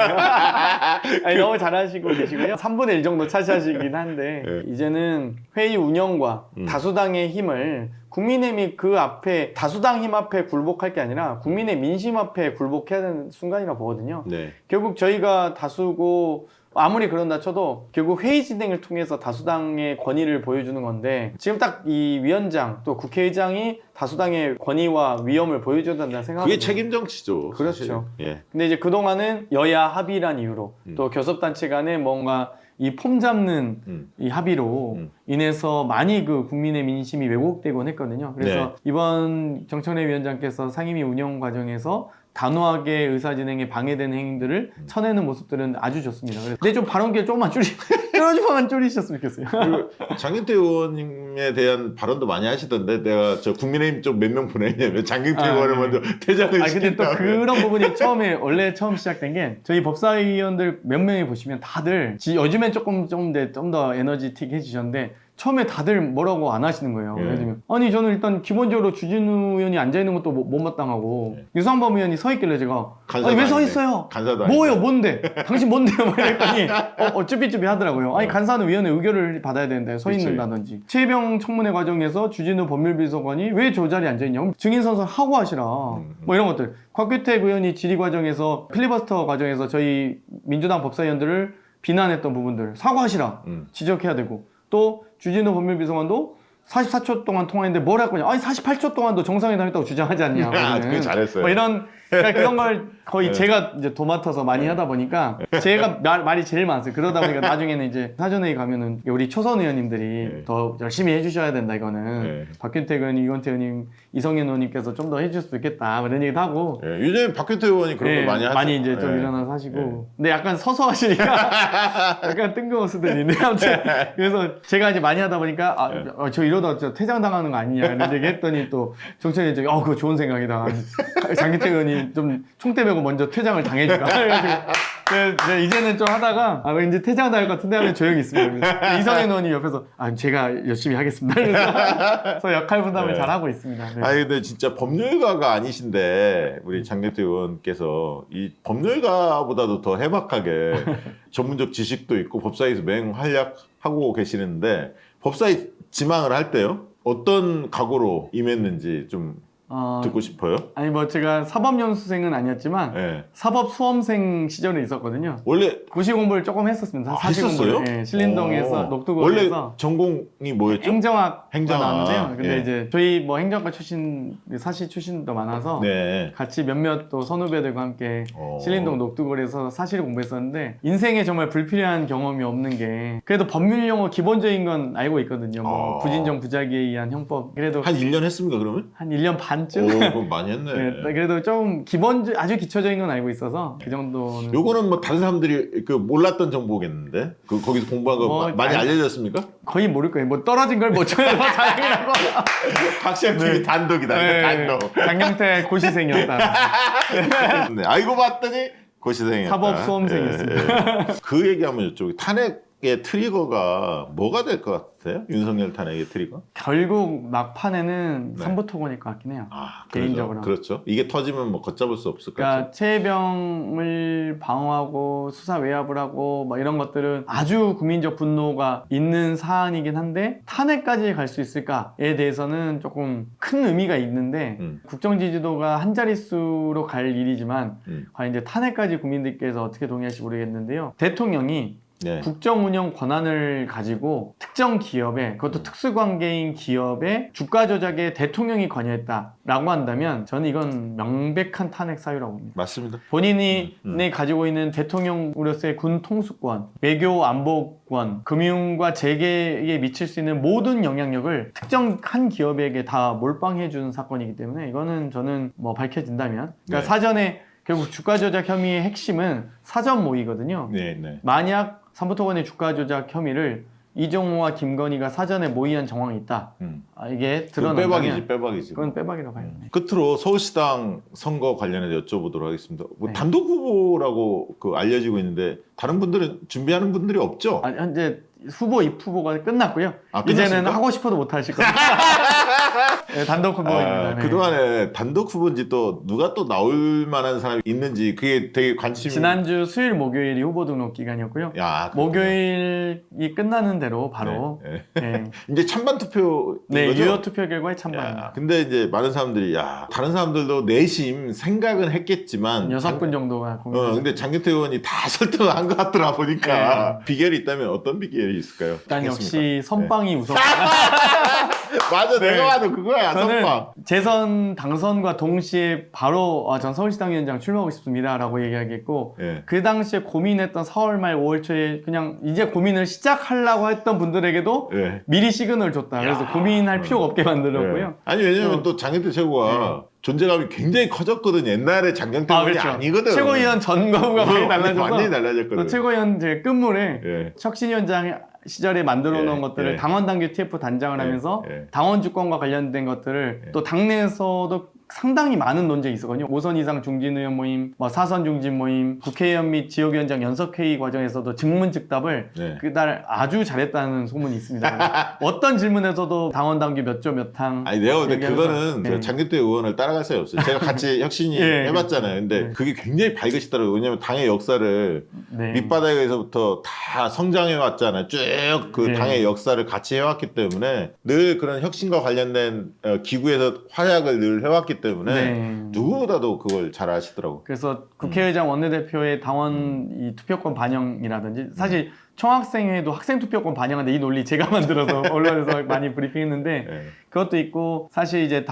아니, 너무 잘하시고 계시고요. 3분의 1 정도 차지하시긴 한데 예. 이제는 회의 운영과 다수당의 힘을 국민의힘이 그 앞에 다수당 힘 앞에 굴복할 게 아니라 국민의 민심 앞에 굴복해야 되는 순간이라 보거든요. 네. 결국 저희가 다수고 아무리 그런다 쳐도 결국 회의 진행을 통해서 다수당의 권위를 보여주는 건데 지금 딱 이 위원장 또 국회의장이 다수당의 권위와 위엄을 보여줘야 된다 생각합니다. 그게 책임 정치죠. 그렇죠. 사실은. 예. 근데 이제 그동안은 여야 합의란 이유로 또 교섭단체 간에 뭔가 이 폼 잡는 이 합의로 인해서 많이 그 국민의 민심이 왜곡되곤 했거든요. 그래서 네. 이번 정청래 위원장께서 상임위 운영 과정에서 단호하게 의사진행에 방해되는 행위들을 쳐내는 모습들은 아주 좋습니다. 근데 좀 발언기를 조금만 조금만 줄이셨으면 좋겠어요. 그리고 장경태 의원님에 대한 발언도 많이 하시던데 내가 저 국민의힘 쪽 몇 명 보내냐면 장경태 의원을 네. 먼저 퇴장을 근데 또 시킨다고. 그런 부분이 원래 처음 시작된 게 저희 법사위원들 몇 명이 보시면 다들 요즘엔 조금 좀 더 에너지틱 해주셨는데 처음에 다들 뭐라고 안 하시는 거예요. 예. 예를 들면 아니 저는 일단 기본적으로 주진우 의원이 앉아있는 것도 못마땅하고 유상범 의원이 서 있길래 제가 간사도 아니 왜 서 아닌데. 있어요? 간사도 뭐예요? 아닌데. 뭔데? 당신 뭔데요? 막 이랬더니 쭈삐쭈삐 하더라고요. 아니 간사는 위원회 의결을 받아야 되는데 서 그치. 있는다든지 최혜병 청문회 과정에서 주진우 법률비서관이 왜 저 자리에 앉아있냐고 증인 선서 하고 하시라 뭐 이런 것들. 곽규택 의원이 질의 과정에서 필리버스터 과정에서 저희 민주당 법사위원들을 비난했던 부분들 사과하시라 지적해야 되고 또 주진우 법률비서관도 44초 동안 통화했는데 뭘 할 거냐? 아니 48초 동안도 정상회담 했다고 주장하지 않냐? 그게 잘했어요. 뭐 이런 그러니까 그런 걸 거의 제가 이제 도맡아서 많이 하다 보니까 제가 말이 제일 많았어요. 그러다 보니까 나중에는 이제 사전회의 가면은 우리 초선 의원님들이 더 열심히 해주셔야 된다 이거는 박균택 의원, 이건태 의원님, 이성현 의원님께서 좀 더 해줄 수도 있겠다 뭐 이런 얘기도 하고 예, 요즘 박균태 의원이 그런 걸 많이 하죠. 많이 이제 좀 예. 일어나서 하시고 근데 약간 서서 하시니까 약간 뜬금없을 수도 있는데 아무튼 그래서 제가 이제 많이 하다 보니까 저 이러다 저 퇴장당하는 거 아니냐 이런 얘기 했더니 또 정청래 위원장이 그거 좋은 생각이다. 장기태 의원이 좀 총대 메고 먼저 퇴장을 당해줄까 그래가지고 이제는 좀 하다가 왠지 퇴장 당할 것 같은데 하면 조용히 있습니다. 이성현 의원이 옆에서 제가 열심히 하겠습니다. 그래서 역할 분담을 잘 하고 있습니다. 네. 아니 근데 진짜 법률가가 아니신데 우리 장경태 의원께서 이 법률가보다도 더 해박하게 전문적 지식도 있고 법사위에서 맹활약하고 계시는데 법사위 지망을 할 때요 어떤 각오로 임했는지 좀 듣고 싶어요. 아니 뭐 제가 사법연수생은 아니었지만 예. 사법수험생 시절에 있었거든요. 원래 고시 공부를 조금 했었습니다. 사시 했었어요? 공부를. 예, 신림동에서 원래 녹두거리에서 전공이 뭐였죠? 행정학 나왔는데요. 근데 예. 이제 저희 뭐 행정과 출신 사시 출신도 많아서 네. 같이 몇몇 또 선후배들과 함께 어. 신림동 녹두거리에서 사시를 공부했었는데 인생에 정말 불필요한 경험이 없는 게 그래도 법률 용어 기본적인 건 알고 있거든요. 뭐 부진정 부작위에 의한 형법 그래도 한 1년 했습니까 그러면? 한 1년 반쯤 오, 그럼 많이 했네. 네, 그래도 좀 아주 기초적인 건 알고 있어서 그 정도는 요거는 뭐 다른 사람들이 그 몰랐던 정보겠는데 거기서 공부한 거 뭐, 많이 알려졌습니까? 거의 모를 거예요. 뭐 떨어진 걸 못 쳐요. 다행이라고. 박시영 TV 단독이다. 단독. 장경태 고시생이었다. 네, 알고 봤더니 고시생이었다. 사법 수험생이었습니다. 그 얘기하면 이쪽 탄핵 탄핵의 트리거가 뭐가 될 것 같아요? 윤석열 탄핵의 트리거? 결국 막판에는 네. 삼부토건일 것 같긴 해요. 아, 개인적으로. 그렇죠. 이게 터지면 뭐 걷잡을 수 없을 것 같아요. 그러니까 최혜병을 방어하고 수사 외압을 하고 뭐 이런 것들은 아주 국민적 분노가 있는 사안이긴 한데 탄핵까지 갈 수 있을까에 대해서는 조금 큰 의미가 있는데 국정 지지도가 한 자릿수로 갈 일이지만 과연 이제 탄핵까지 국민들께서 어떻게 동의할지 모르겠는데요. 대통령이 네. 국정 운영 권한을 가지고 특정 기업에 그것도 특수관계인 기업의 주가 조작에 대통령이 관여했다라고 한다면 저는 이건 명백한 탄핵 사유라고 봅니다. 맞습니다. 본인이 가지고 있는 대통령으로서의 군 통수권, 외교 안보권, 금융과 재계에 미칠 수 있는 모든 영향력을 특정 한 기업에게 다 몰빵해 준 사건이기 때문에 이거는 저는 뭐 밝혀진다면 그러니까 네. 사전에 결국 주가 조작 혐의의 핵심은 사전 모의거든요. 네, 네. 만약 삼부토건의 주가 조작 혐의를 이종호와 김건희가 사전에 모의한 정황이 있다. 이게 그건 드러난다면 빼박이지. 그건 빼박이라고 봐요. 끝으로 서울시당 선거 관련해서 여쭤보도록 하겠습니다. 뭐 네. 단독 후보라고 알려지고 있는데 다른 분들은 준비하는 분들이 없죠? 아, 현재 후보 입후보가 끝났고요. 아, 이제는 끝났습니까? 하고 싶어도 못 하실 겁니다. 네, 단독 후보입니다. 네. 그동안에 단독 후보인지 또 누가 또 나올 만한 사람이 있는지 그게 되게 관심이 지난주 수요일 목요일이 후보 등록 기간이었고요. 야, 그렇구나. 목요일이 끝나는 대로 바로 네, 네, 이제 찬반 투표 네, 거죠? 유효 투표 결과에 야, 참가합니다. 근데 이제 많은 사람들이 다른 사람들도 내심 생각은 했겠지만 6분 정도가 근데 장경태 의원이 다 설득을 한 것 같더라 보니까 비결이 있다면 어떤 비결이 있을까요? 일단 알겠습니다. 역시 선빵이 우선. 맞아, 네. 내가 봐도 그거야, 저는 선빵. 재선 당선과 동시에 바로 전 서울시당 위원장 출마하고 싶습니다라고 얘기하겠고 예. 그 당시에 고민했던 4월 말 5월 초에 그냥 이제 고민을 시작하려고 했던 분들에게도 예. 미리 시그널을 줬다. 그래서 고민할 필요가 없게 만들었고요. 예. 아니 왜냐면 또 장경태 최고가 존재감이 굉장히 커졌거든. 옛날에 장경태 의원이 아니거든. 최고위원 전거후가 많이 달라져서 완전히 달라졌거든. 또 최고위원 제 끝물에 예. 혁신위원장 시절에 만들어 놓은 예, 것들을 예. 당원당규 TF 단장을 예, 하면서 예. 당원 주권과 관련된 것들을 또 당내에서도 상당히 많은 논쟁이 있었거든요. 5선 이상 중진 의원 모임, 뭐 4선 중진 모임, 국회의원 및 지역위원장 연석회의 과정에서도 증문즉답을 네. 그날 아주 잘했다는 소문이 있습니다. 어떤 질문에서도 당원 당규 몇 조 몇 항. 아니 내가 근데 얘기하면서, 그거는 네. 장경태 의원을 따라갈 수가 없어요. 제가 같이 혁신이 예, 해봤잖아요. 근데 네. 그게 굉장히 밝으시더라고요. 왜냐면 당의 역사를 네. 밑바닥에서부터 다 성장해 왔잖아요. 쭉 그 네. 당의 역사를 같이 해왔기 때문에 늘 그런 혁신과 관련된 기구에서 활약을 늘 해왔기 때문에 네. 누구보다도 그걸 잘 아시더라고요. 그래서 국회의장 원내대표의 당원 이 투표권 반영이라든지 사실 총학생회도 학생 투표권 반영하는데 이 논리 제가 만들어서 언론에서 많이 브리핑했는데 예. 그것도 있고 사실 이제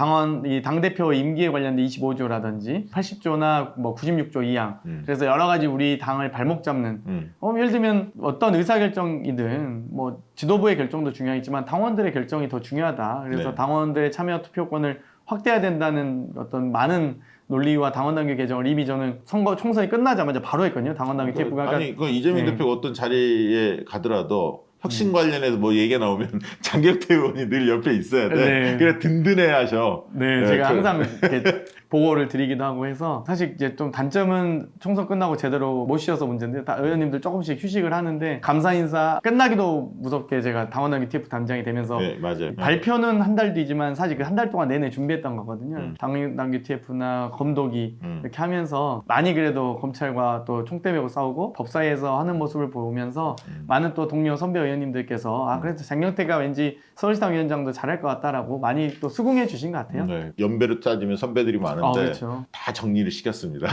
이 당대표 임기에 관련된 25조라든지 80조나 뭐 96조 2항 그래서 여러 가지 우리 당을 발목 잡는 예를 들면 어떤 의사결정이든 뭐 지도부의 결정도 중요하지만 당원들의 결정이 더 중요하다. 그래서 네. 당원들의 참여 투표권을 확대해야 된다는 어떤 많은 논리와 당원당규 개정을 이미 저는 총선이 끝나자마자 바로 했거든요. 당원당규 TF가. 아니 그 이재명 네. 대표가 어떤 자리에 가더라도 혁신 관련해서 뭐 얘기가 나오면 장경태 의원이 늘 옆에 있어야 돼. 네. 그래 든든해 하셔. 네, 제가 항상 이렇게 보고를 드리기도 하고 해서 사실 이제 좀 단점은 총선 끝나고 제대로 못 쉬어서 문제인데 다 의원님들 조금씩 휴식을 하는데 감사 인사 끝나기도 무섭게 제가 당원당규 TF 단장이 되면서 네, 맞아요. 발표는 한 달 뒤지만 사실 그 한 달 동안 내내 준비했던 거거든요. 당원당규 TF나 검도기 이렇게 하면서 많이 그래도 검찰과 또 총대 메고 싸우고 법사위에서 하는 모습을 보면서 많은 또 동료 선배 의원님들께서 그래도 장경태가 왠지 서울시당 위원장도 잘할 것 같다라고 많이 또 수긍해 주신 것 같아요. 네. 연배로 따지면 선배들이 많은데 그렇죠. 다 정리를 시켰습니다.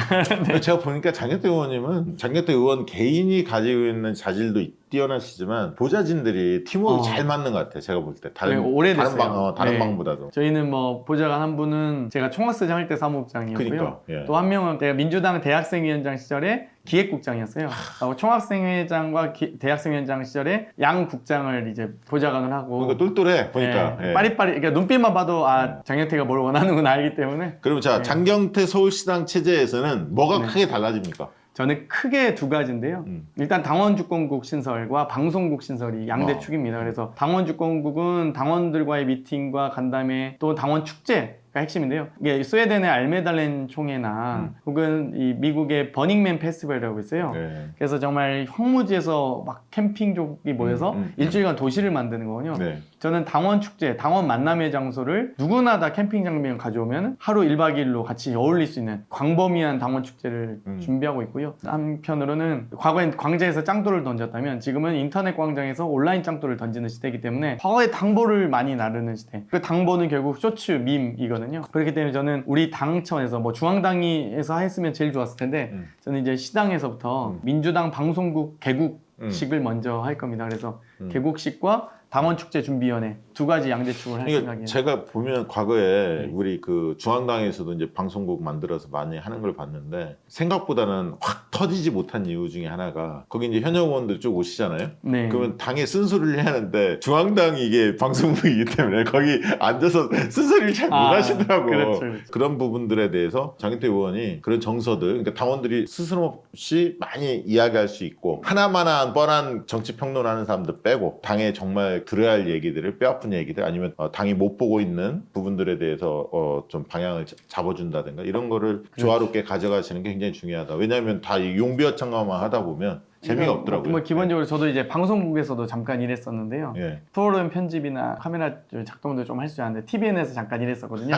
제가 보니까 장경태 의원님은 장경태 의원 개인이 가지고 있는 자질도 뛰어나시지만 보좌진들이 팀워크 잘 맞는 것 같아요. 제가 볼 때 네, 오래됐어요. 다른 네. 방보다도. 저희는 뭐 보좌관 한 분은 제가 총학스장 할 때 사무국장이었고요. 그러니까, 예. 또 한 명은 제가 민주당 대학생위원장 시절에 기획국장이었어요. 그리고 총학생회장과 대학생위원장 시절에 양 국장을 이제 보좌관을 하고. 그러니까 똘똘해 보니까. 네, 예. 빠릿빠릿. 그러니까 눈빛만 봐도 장경태가 뭘 원하는구나 알기 때문에. 그러면 자 장경태 서울시당 체제에서는 뭐가 크게 달라집니까? 저는 크게 두 가지인데요. 일단 당원주권국 신설과 방송국 신설이 양대 축입니다. 그래서 당원주권국은 당원들과의 미팅과 간담회 또 당원 축제 핵심인데요. 이게 스웨덴의 알메달렌 총회나 혹은 이 미국의 버닝맨 페스티벌이라고 있어요. 네. 그래서 정말 황무지에서 막 캠핑족이 모여서 일주일간 도시를 만드는 거거든요. 네. 저는 당원 축제, 당원 만남의 장소를 누구나 다 캠핑 장비를 가져오면 하루 1박 2일로 같이 어울릴 수 있는 광범위한 당원 축제를 준비하고 있고요. 한편으로는 과거엔 광장에서 짱돌을 던졌다면 지금은 인터넷 광장에서 온라인 짱돌을 던지는 시대이기 때문에 과거에 당보를 많이 나르는 시대. 그 당보는 결국 쇼츠, 밈이거든요. 그렇기 때문에 저는 우리 당 차원에서 뭐 중앙당에서 했으면 제일 좋았을 텐데 저는 이제 시당에서부터 민주당 방송국 개국식을 먼저 할 겁니다. 그래서 개국식과 당원축제준비위원회 두 가지 양대축을 할 그러니까 생각이에요. 제가 보면 과거에 네. 우리 그 중앙당에서도 이제 방송국 만들어서 많이 하는 걸 봤는데 생각보다는 확 터지지 못한 이유 중에 하나가 거기 이제 현역 의원들 쭉 오시잖아요. 네. 그러면 당에 쓴소리를 해야 하는데 중앙당이 이게 방송국이기 때문에 거기 앉아서 쓴소리를 잘 못 하시더라고요. 그렇죠, 그렇죠. 그런 부분들에 대해서 장경태 의원이 그런 정서들, 그러니까 당원들이 스스럼없이 많이 이야기할 수 있고 하나마나 뻔한 정치 평론하는 사람들 빼고 당에 정말 들어야 할 얘기들을 뼈아픈 얘기들 아니면 당이 못 보고 있는 부분들에 대해서 좀 방향을 잡아준다든가 이런 거를 조화롭게 가져가시는 게 굉장히 중요하다. 왜냐하면 다 용비어창가만 하다 보면 재미가 없더라고요. 뭐 기본적으로 저도 이제 방송국에서도 잠깐 일했었는데요. 예. 프로그램 편집이나 카메라 작동도 좀 할 줄 아는데 TVN에서 잠깐 일했었거든요.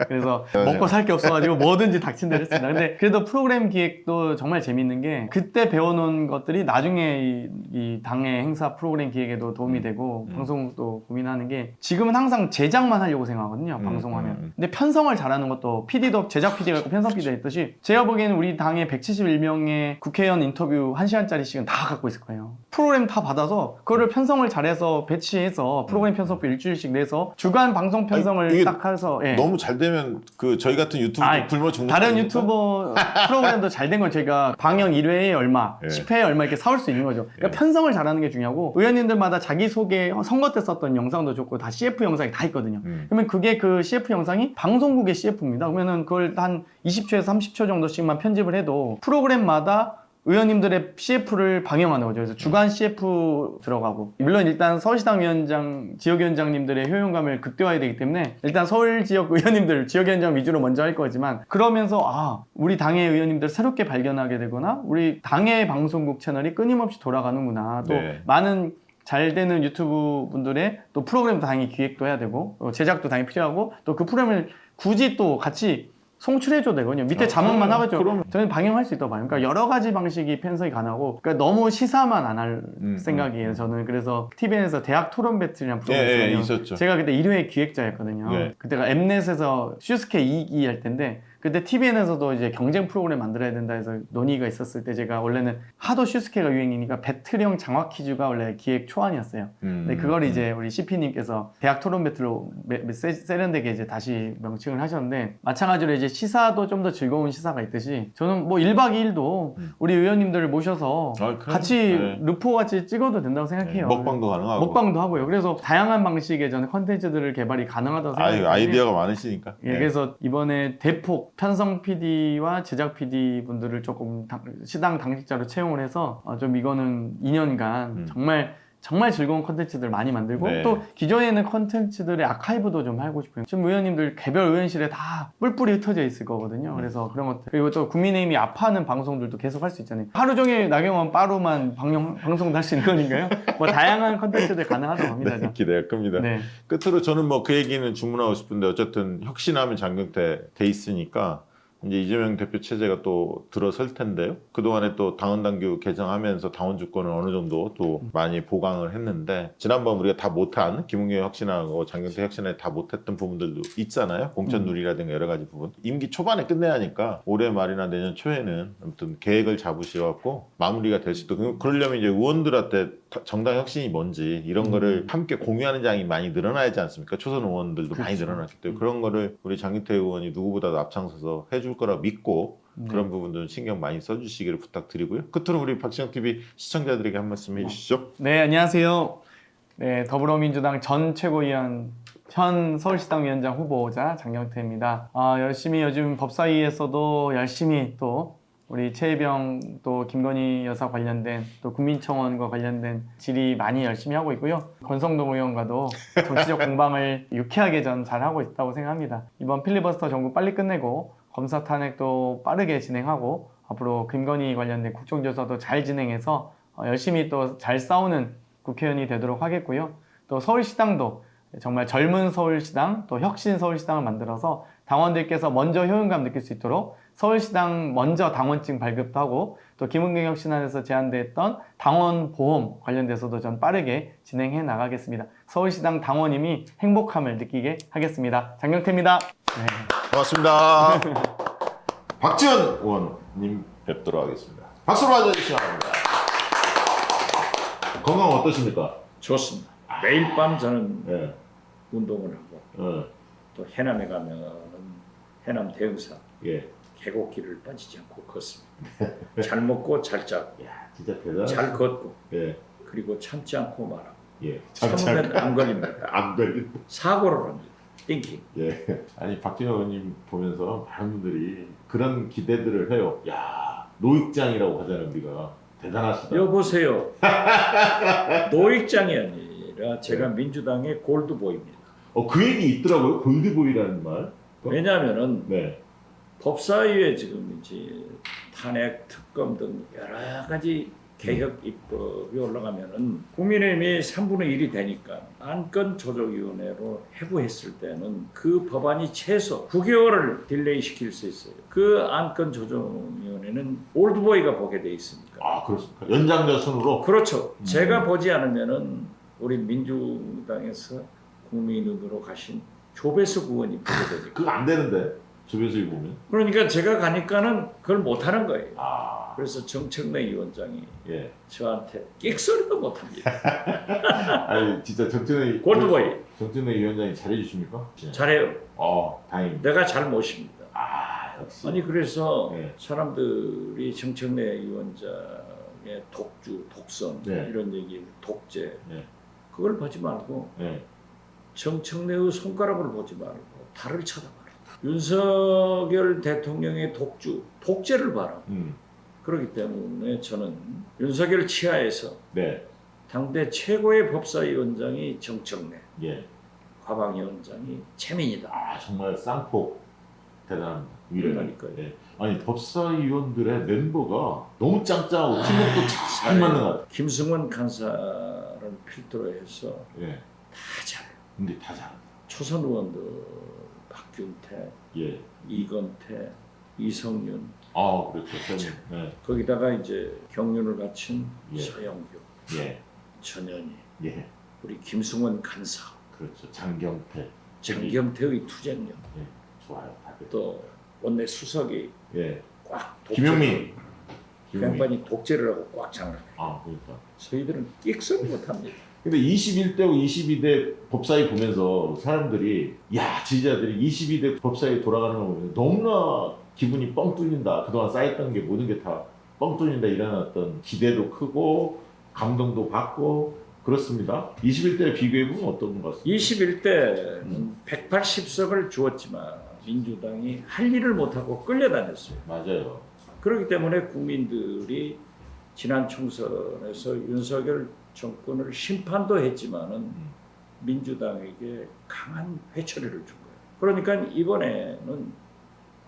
그래서 맞아요. 먹고 살 게 없어가지고 뭐든지 닥친 대로 했습니다. 근데 그래도 프로그램 기획도 정말 재밌는 게 그때 배워놓은 것들이 나중에 이 당의 행사 프로그램 기획에도 도움이 되고 방송국도 고민하는 게 지금은 항상 제작만 하려고 생각하거든요. 방송하면. 근데 편성을 잘하는 것도 PD도 제작 PD가 있고 편성 PD가 있듯이 제가 보기에는 우리 당의 171명의 국회의원 인터뷰 1시간짜리 시간 다 갖고 있을 거예요. 프로그램 다 받아서 그거를 편성을 잘해서 배치해서 프로그램 편성표 일주일씩 내서 주간 방송 편성을 아니, 이게 딱 해서 예. 너무 잘 되면 그 저희 같은 유튜브 아니, 굶어 죽는 다른 거 아닙니까? 유튜버 프로그램도 잘 된 건 저희가 방영 1회에 얼마, 예. 10회에 얼마 이렇게 사올 수 있는 거죠. 그러니까 편성을 잘하는 게 중요하고 의원님들마다 자기소개 선거 때 썼던 영상도 좋고 다 CF 영상이 다 있거든요. 그러면 그게 그 CF 영상이 방송국의 CF입니다. 그러면은 그걸 한 20초에서 30초 정도씩만 편집을 해도 프로그램마다 의원님들의 CF를 방영하는 거죠. 그래서 주간 CF 들어가고 물론 일단 서울시당 위원장, 지역위원장님들의 효용감을 극대화해야 되기 때문에 일단 서울 지역 의원님들, 지역위원장 위주로 먼저 할 거지만 그러면서 우리 당의 의원님들 새롭게 발견하게 되거나 우리 당의 방송국 채널이 끊임없이 돌아가는구나. 또 네. 많은 잘 되는 유튜브 분들의 또 프로그램도 당연히 기획도 해야 되고 제작도 당연히 필요하고 또 그 프로그램을 굳이 또 같이 송출해줘도 되거든요. 밑에 자막만 하겠죠. 그럼. 저는 방영할 수 있다고 봐요. 그러니까 여러 가지 방식이 편성이 가능하고, 그러니까 너무 시사만 안 할 생각이에요. 저는 그래서 TVN에서 대학 토론 배틀이라는 프로그램이 있었죠. 제가 그때 1회 기획자였거든요. 네. 그때가 엠넷에서 슈스케 2기 할 텐데 그때 TVN에서도 이제 경쟁 프로그램 만들어야 된다 해서 논의가 있었을 때 제가 원래는 하도 슈스케가 유행이니까 배틀형 장화 퀴즈가 원래 기획 초안이었어요. 근데 그걸 이제 우리 CP님께서 대학 토론 배틀로 세련되게 이제 다시 명칭을 하셨는데 마찬가지로 이제 시사도 좀 더 즐거운 시사가 있듯이 저는 뭐 1박 2일도 우리 의원님들을 모셔서 같이 네. 루포 같이 찍어도 된다고 생각해요. 먹방도 가능하고 먹방도 하고요. 그래서 다양한 방식의 저는 컨텐츠들을 개발이 가능하다고 생각해요. 아이디어가 많으니까. 예, 그래서 이번에 대폭 편성 PD와 제작 PD 분들을 조금 시당 당직자로 채용을 해서 좀 이거는 2년간 정말 즐거운 컨텐츠들 많이 만들고 네. 또 기존에 있는 컨텐츠들의 아카이브도 좀 하고 싶어요. 지금 의원님들 개별 의원실에 다 뿔뿔이 흩어져 있을 거거든요. 그래서 그런 것들 그리고 또 국민의힘이 아파하는 방송들도 계속 할 수 있잖아요. 하루 종일 나경원 빠루만 방송도 할 수 있는 거니까요. 뭐 다양한 컨텐츠들 가능하다고 합니다. 네, 기대가 큽니다. 네. 끝으로 저는 뭐 그 얘기는 주문하고 싶은데 어쨌든 혁신하면 장경태 돼 있으니까 이제 이재명 대표 체제가 또 들어설 텐데요. 그동안에 또 당헌당규 개정하면서 당원 주권을 어느 정도 또 많이 보강을 했는데 지난번 우리가 다 못한 김웅겸 혁신하고 장경태 혁신에 다 못했던 부분들도 있잖아요. 공천누리라든가 여러 가지 부분. 임기 초반에 끝내야 하니까 올해 말이나 내년 초에는 아무튼 계획을 잡으셔갖고 마무리가 될 수도 있고 그러려면 이제 의원들한테 정당 혁신이 뭔지 이런 거를 함께 공유하는 장이 많이 늘어나야지 않습니까? 초선 의원들도 많이 늘어났기 때문에 그런 거를 우리 장경태 의원이 누구보다도 앞장서서 해줄 거라 믿고 그런 부분들은 신경 많이 써주시기를 부탁드리고요. 끝으로 우리 박시영TV 시청자들에게 한 말씀 해주시죠. 네, 안녕하세요. 네, 더불어민주당 전 최고위원, 현 서울시당 위원장 후보자 장경태입니다. 열심히 요즘 법사위에서도 열심히 또 우리 최혜병 또 김건희 여사 관련된 또 국민청원과 관련된 질의 많이 열심히 하고 있고요. 권성동 의원과도 정치적 공방을 유쾌하게 전 잘하고 있다고 생각합니다. 이번 필리버스터 정부 빨리 끝내고 검사 탄핵도 빠르게 진행하고 앞으로 김건희 관련된 국정조사도 잘 진행해서 열심히 또 잘 싸우는 국회의원이 되도록 하겠고요. 또 서울시당도 정말 젊은 서울시당 또 혁신 서울시당을 만들어서 당원들께서 먼저 효용감 느낄 수 있도록 서울시당 먼저 당원증 발급도 하고 또 김은경 혁신안에서 제안됐던 당원 보험 관련돼서도 전 빠르게 진행해 나가겠습니다. 서울시당 당원님이 행복함을 느끼게 하겠습니다. 장경태입니다. 네. 고맙습니다. 박지원 의원님 뵙도록 하겠습니다. 박수로 맞아주시기 바랍니다. 건강 어떠십니까? 좋습니다. 매일 밤 저는 네. 운동을 하고 또 해남에 가면은 해남 대흥사 예. 계곡길을 빠지지 않고 걷습니다. 잘 먹고 잘 자고 야, 진짜 대단하다. 잘 걷고 예. 그리고 참지 않고 말하고 예. 참으면 안 걸립니다. 안 걸린다. 사고를 합니다. 띵킹. 예. 아니 박진영 의원님 보면서 많은 분들이 그런 기대들을 해요. 야, 노익장이라고 하잖아요, 우리가. 대단하시다. 여보세요. 노익장이 아니라 제가 민주당의 골드보이입니다. 그 얘기 있더라고요. 골드보이라는 말. 왜냐하면은 네. 법사위에 지금 이제 탄핵 특검 등 여러 가지 개혁 입법이 올라가면은 국민의힘이 3분의 1이 되니까 안건 조정위원회로 해부했을 때는 그 법안이 최소 9개월을 딜레이 시킬 수 있어요. 그 안건 조정위원회는 올드보이가 보게 돼 있으니까. 아, 그렇습니까? 연장자 순으로. 그렇죠. 제가 보지 않으면은 우리 민주당에서 국민의힘으로 가신 조배석 의원이 보게 되니까. 그거 안 되는데. 조배석이 보면. 그러니까 제가 가니까는 그걸 못 하는 거예요. 아. 그래서 정청래 위원장이 예. 저한테 끽소리도 못 합니다. 아니 진짜 정진의 골드보이. 정진의 위원장이 잘해주십니까? 예. 잘해요. 다행입니다. 내가 잘 모십니다. 역시. 아니 그래서 네. 사람들이 정청래 위원장의 독주, 독선 네. 이런 얘기, 독재 네. 그걸 보지 말고 네. 정청래의 손가락을 보지 말고 달을 쳐다봐라. 윤석열 대통령의 독주, 독재를 봐라. 그렇기 때문에 저는 윤석열 치하에서 네. 당대 최고의 법사위원장이 정청래, 예. 과방위원장이 최민희다. 정말 쌍폭 대단합니다. 위대하니까요. 그러니까요. 네. 아니 법사위원들의 멤버가 너무 짱짱하고 팀워크도 잘 맞는 것 같아요. 김승원 간사를 필두로 해서 예. 다 잘해요. 근데 다 잘한다. 초선 의원들 박균태, 예. 이건태, 이성윤 그렇죠. 네. 거기다가 이제 경륜을 갖춘 예. 서영교, 예. 전현희, 예. 우리 김승원 간사, 그렇죠. 장경태. 장경태의 투쟁력, 예. 좋아요. 다들. 또 원내 수석이 예. 꽉 김용민. 양반이 독재를 하고 꽉 장을 해요. 그러니까. 저희들은 끽소리 못합니다. 근데 21대고 22대 법사위 보면서 사람들이 지지자들이 22대 법사위 돌아가는 거 보면 너무나 기분이 뻥 뚫린다. 그동안 쌓였던 게 모든 게 다 뻥 뚫린다. 이런 어떤 기대도 크고 감동도 받고 그렇습니다. 21대 비교해보면 어떤 것 같습니까? 21대는 180석을 주었지만 민주당이 할 일을 못하고 끌려다녔어요. 맞아요. 그렇기 때문에 국민들이 지난 총선에서 윤석열 정권을 심판도 했지만은 민주당에게 강한 회초리를 준 거예요. 그러니까 이번에는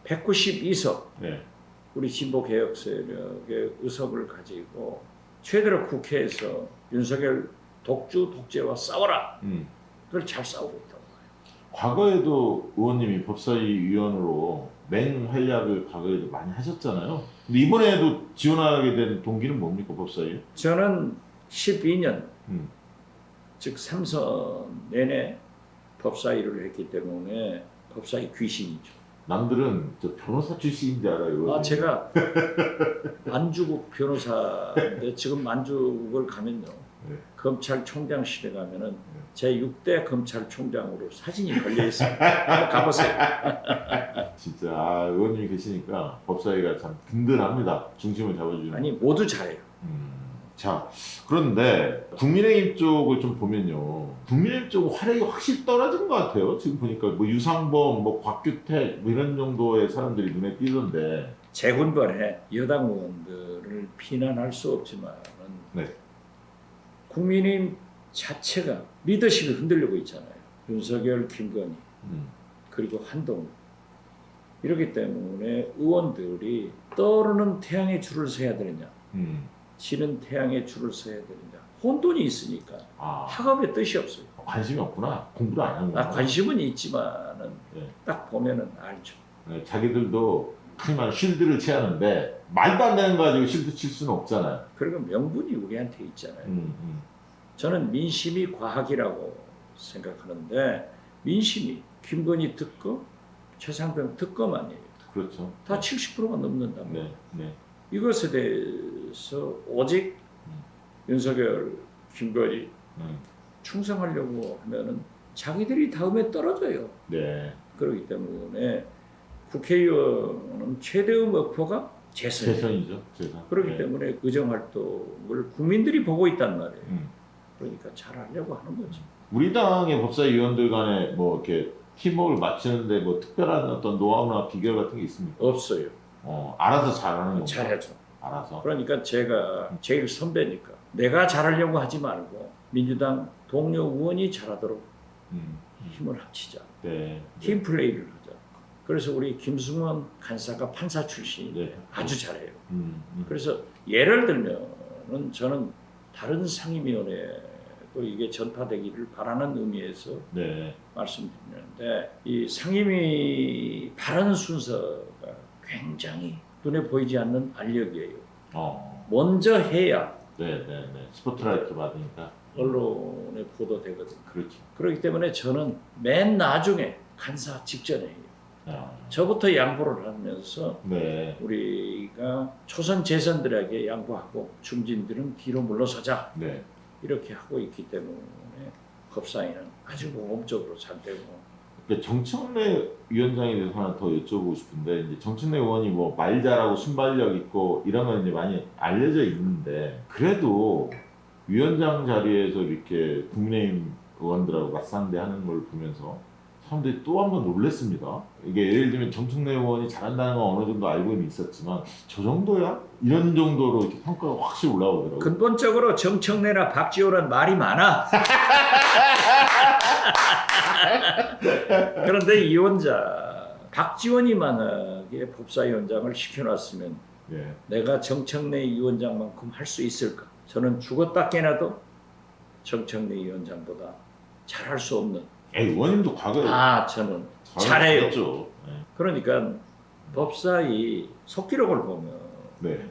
192석 네. 우리 진보 개혁 세력의 의석을 가지고 최대로 국회에서 윤석열 독재와 싸워라. 그걸 잘 싸우고 있다고 봐요. 과거에도 의원님이 법사위 위원으로 맹활약을 과거에도 많이 하셨잖아요. 근데 이번에도 지원하게 된 동기는 뭡니까, 법사위? 저는 12년 음. 즉 3선 내내 법사위를 했기 때문에 법사위 귀신이죠. 남들은 저 변호사 출신인 줄 알아요. 제가 만주국 변호사인데 지금 만주국을 가면요. 네. 검찰총장실에 가면은 제 6대 검찰총장으로 사진이 걸려 있습니다. 한번 가보세요. 진짜 의원님이 계시니까 법사위가 참 든든합니다. 중심을 잡아주는. 아니 모두 잘해요. 자, 그런데 국민의힘 쪽을 좀 보면요. 국민의힘 쪽은 활약이 확실히 떨어진 것 같아요. 지금 보니까 뭐 유상범, 뭐 곽규택 뭐 이런 정도의 사람들이 눈에 띄던데 재군번에 여당 의원들을 비난할 수 없지만은 네. 국민의힘 자체가 리더십이 흔들리고 있잖아요. 윤석열, 김건희 그리고 한동훈 이렇기 때문에 의원들이 떠오르는 태양에 줄을 서야 되느냐 지는 태양에 줄을 서야 되느냐 혼돈이 있으니까 아, 학업에 뜻이 없어요. 관심이 없구나. 공부를 안 하는 거야. 관심은 있지만은 네. 딱 보면은 알죠. 네, 자기들도 흔히 말하는 쉴드를 취하는데 말도 안 되는 거 가지고 쉴드 칠 수는 없잖아요. 그리고 명분이 우리한테 있잖아요. 저는 민심이 과학이라고 생각하는데 민심이 김건희 특검, 최상병 특검 아니에요. 그렇죠. 다 70%가 넘는다. 네, 네. 이것에 대해서 오직 윤석열, 김건희 충성하려고 하면은 자기들이 다음에 떨어져요. 네. 그렇기 때문에 국회의원은 최대의 목표가 재선이에요. 재선이죠. 재선. 그렇기 네. 때문에 의정활동을 국민들이 보고 있단 말이에요. 음. 그러니까 잘하려고 하는 거지. 우리 당의 법사위원들 간에 뭐 이렇게 팀워크를 맞추는데 뭐 특별한 어떤 노하우나 비결 같은 게 있습니까? 없어요. 알아서 잘하는 거. 잘하죠. 알아서. 그러니까 제가 제일 선배니까 내가 잘하려고 하지 말고 민주당 동료 의원이 잘하도록 힘을 합치자. 네. 팀 플레이를 하자. 그래서 우리 김승원 간사가 판사 출신인데 네. 아주 잘해요. 음. 그래서 예를 들면은 저는 다른 상임위원회도 이게 전파되기를 바라는 의미에서 네. 말씀드리는데 이 상임위 발언 순서가 굉장히 눈에 보이지 않는 알력이에요. 먼저 해야 네. 스포트라이트 받으니까. 언론에 보도되거든요. 그렇죠. 그렇기 때문에 저는 맨 나중에 간사 직전에 해요. 아. 저부터 양보를 하면서 네. 우리가 초선 재선들에게 양보하고 중진들은 뒤로 물러서자 네. 이렇게 하고 있기 때문에 법사위는 아주 모범적으로 잘 되고. 그러니까 정청래 위원장에 대해서 하나 더 여쭤보고 싶은데 이제 정청래 의원이 뭐 말 잘하고 순발력 있고 이런 건 이제 많이 알려져 있는데 그래도 위원장 자리에서 이렇게 국민의힘 의원들하고 맞상대하는 걸 보면서 사람들이 또 한 번 놀랐습니다. 이게 예를 들면 정청래 의원이 잘한다는 건 어느 정도 알고는 있었지만 저 정도야? 이런 정도로 이렇게 평가가 확실히 올라오더라고요. 근본적으로 정청래나 박지원은 말이 많아. 그런데 이 위원장 박지원이 만약에 법사위원장을 시켜놨으면 네. 내가 정청래 위원장만큼 할 수 있을까? 저는 죽었다 깨나도 정청래 위원장보다 잘할 수 없는. 의원님도 과거에 저는 잘해요. 잘했죠. 네. 그러니까 법사위 속기록을 보면 네.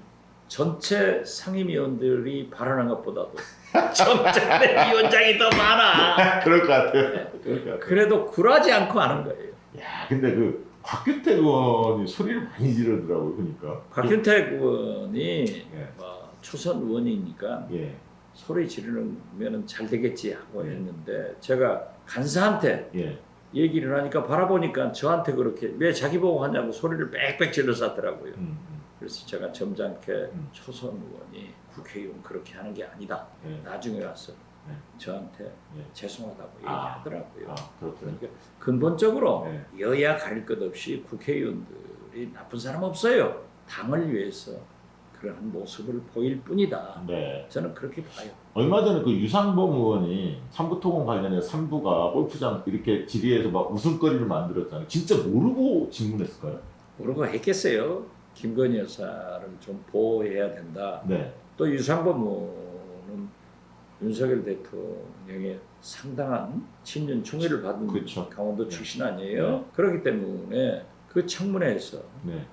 전체 상임위원들이 발언한 것보다도 정청래 위원장이 더 많아. 그럴 것 같아요. 그럴 것 같아요. 그래도 굴하지 않고 하는 거예요. 야, 근데 그 곽규택 의원이 소리를 많이 지르더라고요. 그러니까. 곽균택 의원이 예. 초선 의원이니까 예. 소리 지르면 잘 되겠지 하고 했는데 제가 간사한테 예. 얘기를 하니까 바라보니까 저한테 그렇게 왜 자기 보고 하냐고 소리를 빽빽 질러서 하더라고요. 그래서 제가 점잖게 초선 의원이 국회의원 그렇게 하는 게 아니다. 예. 나중에 와서 네. 저한테 예. 죄송하다고 얘기하더라고요. 그렇군요. 그러니까 근본적으로 네. 여야 가릴 것 없이 국회의원들이 나쁜 사람 없어요. 당을 위해서 그러한 모습을 보일 뿐이다. 네. 저는 그렇게 봐요. 얼마 전에 그 유상범 의원이 삼부토건 관련해서 삼부가 골프장 이렇게 질의해서 막 웃음거리를 만들었잖아요. 진짜 모르고 질문했을까요? 모르고 했겠어요. 김건희 여사를 좀 보호해야 된다. 네. 또 유상범 의원은 윤석열 대통령의 상당한 친윤 총애를 받은 그렇죠. 강원도 네. 출신 아니에요. 네. 그렇기 때문에 그 청문회에서 네.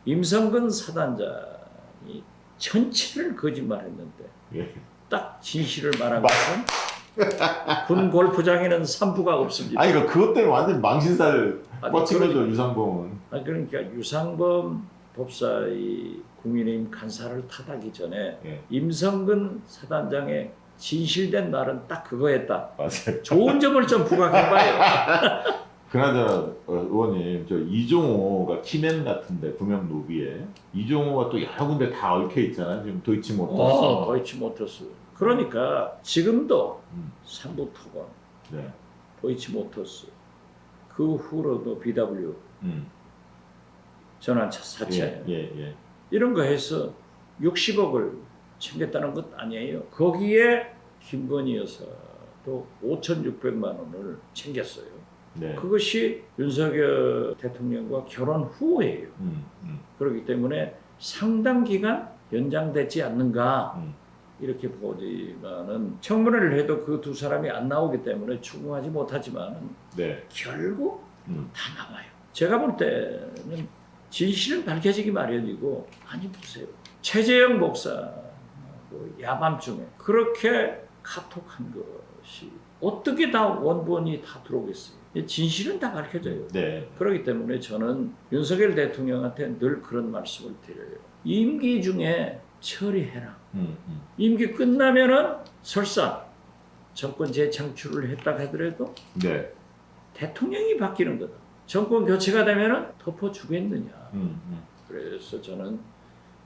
임성근 사단장이 전체를 거짓말했는데 예. 딱 진실을 말한 것은 군 골프장에는 산부가 없습니다. 아니 그것 때문에 완전 망신살 아니, 뻗친 거죠 유상범은. 그러니까 유상범 법사위 국민의힘 간사를 탓하기 전에 예. 임성근 사단장의 진실된 말은 딱 그거였다. 맞아요. 좋은 점을 좀 부각해봐요. 그나저나 의원님 저 이종호가 키맨 같은데 구명 노비에 이종호가 또 여러 군데 다 얽혀 있잖아요. 지금 도이치모터스. 도이치모터스. 그러니까 지금도 음. 삼부토건, 네. 도이치모터스, 그 후로도 BW 전환 사채 예. 이런 거 해서 60억을 챙겼다는 것 아니에요. 거기에 김건희 여사도 5,600만 원을 챙겼어요. 네. 그것이 윤석열 대통령과 결혼 후예요. 음. 그렇기 때문에 상당 기간 연장되지 않는가 음. 이렇게 보지만은 청문회를 해도 그 두 사람이 안 나오기 때문에 추궁하지 못하지만은 네. 결국 음. 다 나와요. 제가 볼 때는 진실은 밝혀지기 마련이고 아니 보세요. 최재형 목사하고 야밤중에 그렇게 카톡한 것이 어떻게 다 원본이 다 들어오겠어요. 진실은 다 밝혀져요. 네. 그렇기 때문에 저는 윤석열 대통령한테 늘 그런 말씀을 드려요. 임기 중에 처리해라. 임기 끝나면은 설사 정권 재창출을 했다 하더라도 네. 대통령이 바뀌는 거다. 정권 교체가 되면은 덮어주겠느냐. 음. 그래서 저는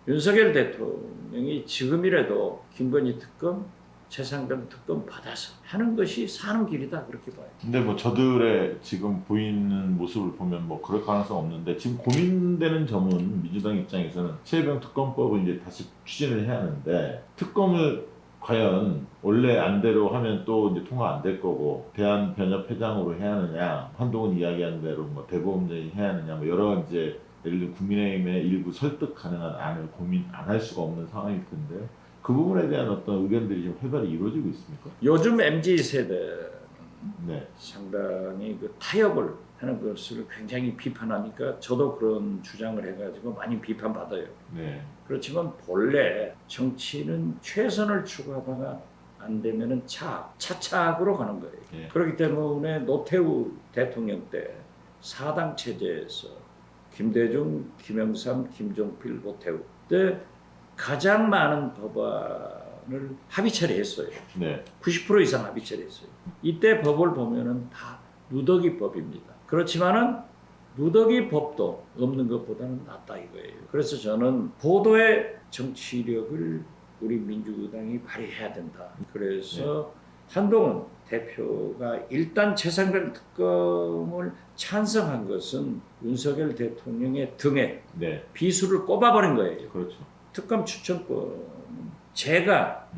윤석열 대통령이 지금이라도 김건희 특검, 최상병 특검 받아서 하는 것이 사는 길이다 그렇게 봐요. 근데 뭐 저들의 지금 보이는 모습을 보면 뭐 그럴 가능성 없는데 지금 고민되는 점은 민주당 입장에서는 최혜병 특검법을 이제 다시 추진을 해야 하는데 특검을 과연 원래 안대로 하면 또 이제 통과 안 될 거고 대한변협회장으로 해야 하느냐 한동훈 이야기한 대로 뭐 대법원장이 해야 하느냐 뭐 여러 이제 예를 들어 국민의힘의 일부 설득 가능한 안을 고민 안 할 수가 없는 상황일 텐데 그 부분에 대한 어떤 의견들이 좀 회발이 이루어지고 있습니까? 요즘 MZ 세대는 네. 상당히 그 타협을 하는 것을 굉장히 비판하니까 저도 그런 주장을 해가지고 많이 비판받아요. 네. 그렇지만 본래 정치는 최선을 추구하다가 안 되면은 차차으로 가는 거예요. 예. 그렇기 때문에 노태우 대통령 때 4당 체제에서 김대중, 김영삼, 김종필, 노태우 때 가장 많은 법안을 합의 처리했어요. 네. 90% 이상 합의 처리했어요. 이때 법을 보면은 다 누더기 법입니다. 그렇지만은 누더기 법도 없는 것보다는 낫다 이거예요. 그래서 저는 고도의 정치력을 우리 민주당이 발휘해야 된다. 그래서 한동훈 대표가 일단 최상병 특검을 찬성한 것은 윤석열 대통령의 등에 네. 비수를 꼽아버린 거예요. 그렇죠. 특검 추천권은 제가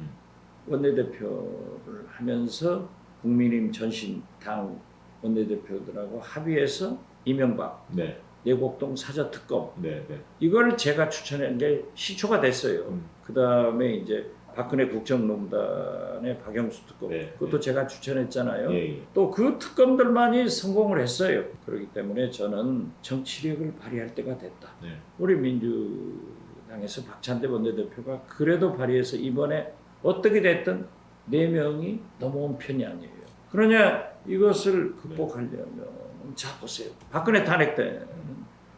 원내대표를 하면서 국민의힘 전신당 원내대표들하고 합의해서 이명박 네. 내곡동 사저특검 네. 이걸 제가 추천한 게 시초가 됐어요. 그 다음에 이제 박근혜 국정농단의 박영수 특검 네. 그것도 제가 추천했잖아요. 예. 또 그 특검들만이 성공을 했어요. 그렇기 때문에 저는 정치력을 발휘할 때가 됐다. 네. 우리 민주당에서 박찬대 원내대표가 그래도 발휘해서 이번에 어떻게 됐든 4명이 넘어온 편이 아니에요. 그러냐 이것을 극복하려면 자 보세요. 박근혜 탄핵 때는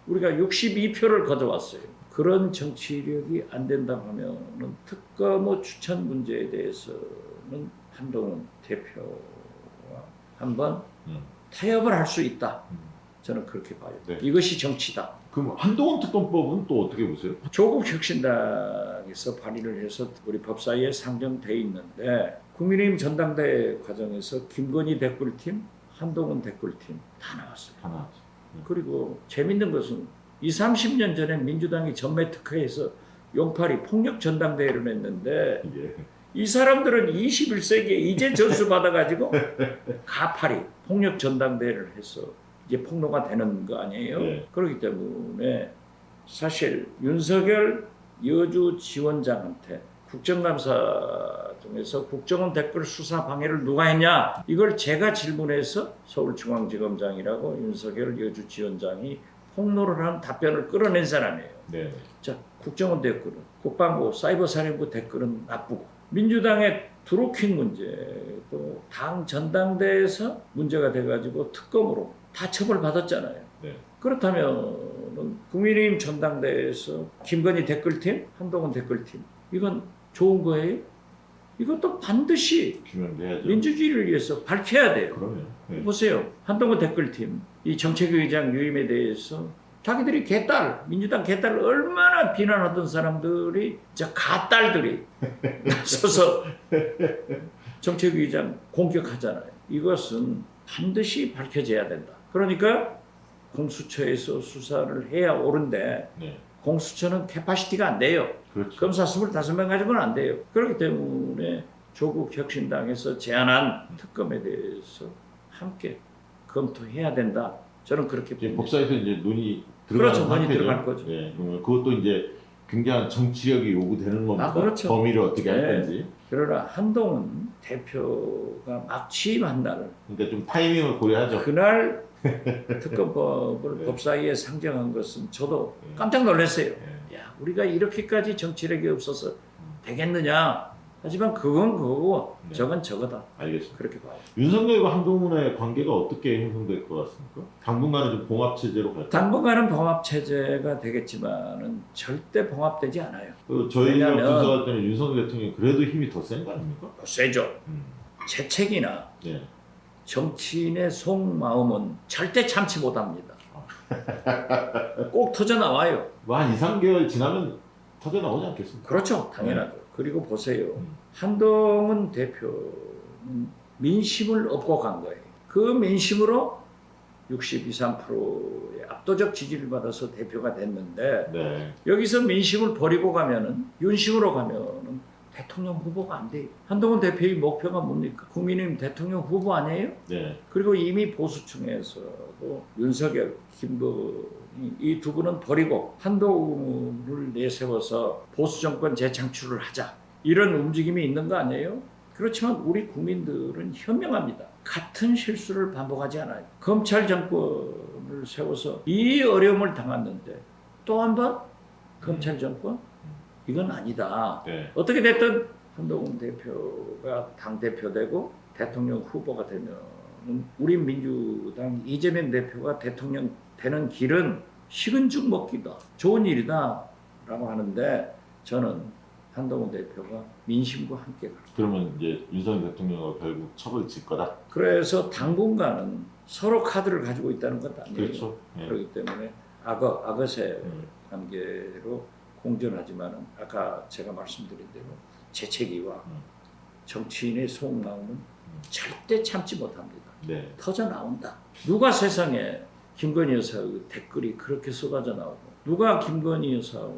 우리가 62표를 거둬왔어요. 그런 정치력이 안 된다고 하면은 특검의 추천 문제에 대해서는 한동훈 대표와 한번 타협을 할 수 있다. 저는 그렇게 봐요. 네. 이것이 정치다. 그럼 한동훈 특검법은 또 어떻게 보세요? 조국 혁신당에서 발의를 해서 우리 법사위에 상정돼 있는데 국민의힘 전당대회 과정에서 김건희 댓글팀, 한동훈 댓글팀 다 나왔어요. 다 나왔죠. 그리고 재밌는 것은 20-30년 전에 민주당이 전매 특허에서 용팔이 폭력 전당대회를 했는데 예. 이 사람들은 21세기에 이제 전수 받아가지고 가파리 폭력 전당대회를 해서 이제 폭로가 되는 거 아니에요. 네. 그렇기 때문에 사실 윤석열 여주 지원장한테 국정감사 중에서 국정원 댓글 수사 방해를 누가 했냐 이걸 제가 질문해서 서울중앙지검장이라고 윤석열 여주 지원장이 폭로를 한 답변을 끌어낸 사람이에요. 네. 자, 국정원 댓글은 국방부 사이버사령부 댓글은 나쁘고 민주당의 드루킹 문제도 당 전당대회에서 문제가 돼가지고 특검으로 다 처벌받았잖아요. 네. 그렇다면 국민의힘 전당대회에서 김건희 댓글팀, 한동훈 댓글팀 이건 좋은 거예요? 이것도 반드시 규명돼야죠. 민주주의를 위해서 밝혀야 돼요. 그러면. 네. 보세요. 한동훈 댓글팀 이 정책의장 유임에 대해서 자기들이 개딸, 민주당 개딸을 얼마나 비난하던 사람들이 저 가딸들이 나서서 정책의장 공격하잖아요. 이것은 반드시 밝혀져야 된다. 그러니까 공수처에서 수사를 해야 옳은데 네. 공수처는 캐파시티가 안 돼요. 그렇죠. 검사 25명 가지고는 안 돼요. 그렇기 때문에 조국 혁신당에서 제안한 특검에 대해서 함께 검토해야 된다. 저는 그렇게 이제 봅니다. 법사에서 이제 논의 들어가는 그렇죠. 논의 상태죠. 들어갈 거죠. 예, 그러면 그것도 이제 굉장한 정치력이 요구되는 겁니다. 그렇죠. 범위를 어떻게 할 네. 건지. 그러나 한동훈 대표가 막 취임한 날 그러니까 좀 타이밍을 고려하죠. 그날 특검법을 네. 법사위에 상정한 것은 저도 네. 깜짝 놀랐어요. 예. 야, 우리가 이렇게까지 정치력이 없어서 되겠느냐. 하지만 그건 그거고 네. 저건 저거다. 알겠습니다. 그렇게 봐요. 윤석열과 한동훈의 관계가 어떻게 형성될 것 같습니까? 당분간은 좀 봉합 체제로 갈까요? 당분간은 봉합 체제가 되겠지만은 절대 봉합되지 않아요. 저희가 왜냐면- 분석할 때는 윤석열 대통령이 그래도 힘이 더 센 거 아닙니까? 세죠. 음. 재책이나 네. 정치인의 속마음은 절대 참지 못합니다. 꼭 터져 나와요. 뭐한 2, 3개월 지나면 터져 나오지 않겠습니까? 그렇죠. 당연하죠. 그리고 보세요. 음. 한동훈 대표는 민심을 업고 간 거예요. 그 민심으로 62, 3%의 압도적 지지를 받아서 대표가 됐는데 네. 여기서 민심을 버리고 가면은 윤심으로 가면은 대통령 후보가 안 돼요. 한동훈 대표의 목표가 뭡니까? 국민의힘 대통령 후보 아니에요? 네. 그리고 이미 보수층에서도 윤석열, 김건희 이 두 분은 버리고 한동훈을 내세워서 보수 정권 재창출을 하자 이런 움직임이 있는 거 아니에요? 그렇지만 우리 국민들은 현명합니다. 같은 실수를 반복하지 않아요. 검찰 정권을 세워서 이 어려움을 당했는데 또 한 번 검찰 정권? 이건 아니다. 네. 어떻게 됐든 한동훈 대표가 당대표 되고 대통령 후보가 되면 우리 민주당 이재명 대표가 대통령 되는 길은 식은 죽 먹기다. 좋은 일이다 라고 하는데 저는 한동훈 대표가 민심과 함께 갈 거다. 그러면 이제 윤석열 대통령과 결국 첩을 질 거다. 그래서 당분간은 서로 카드를 가지고 있다는 건 아니에요. 그렇죠. 예. 그렇기 때문에 악어새 음. 관계로 공존하지만은 아까 제가 말씀드린 대로 재채기와 정치인의 속마음은 절대 참지 못합니다. 네. 터져 나온다. 누가 세상에 김건희 여사의 댓글이 그렇게 쏟아져 나오고 누가 김건희 여사와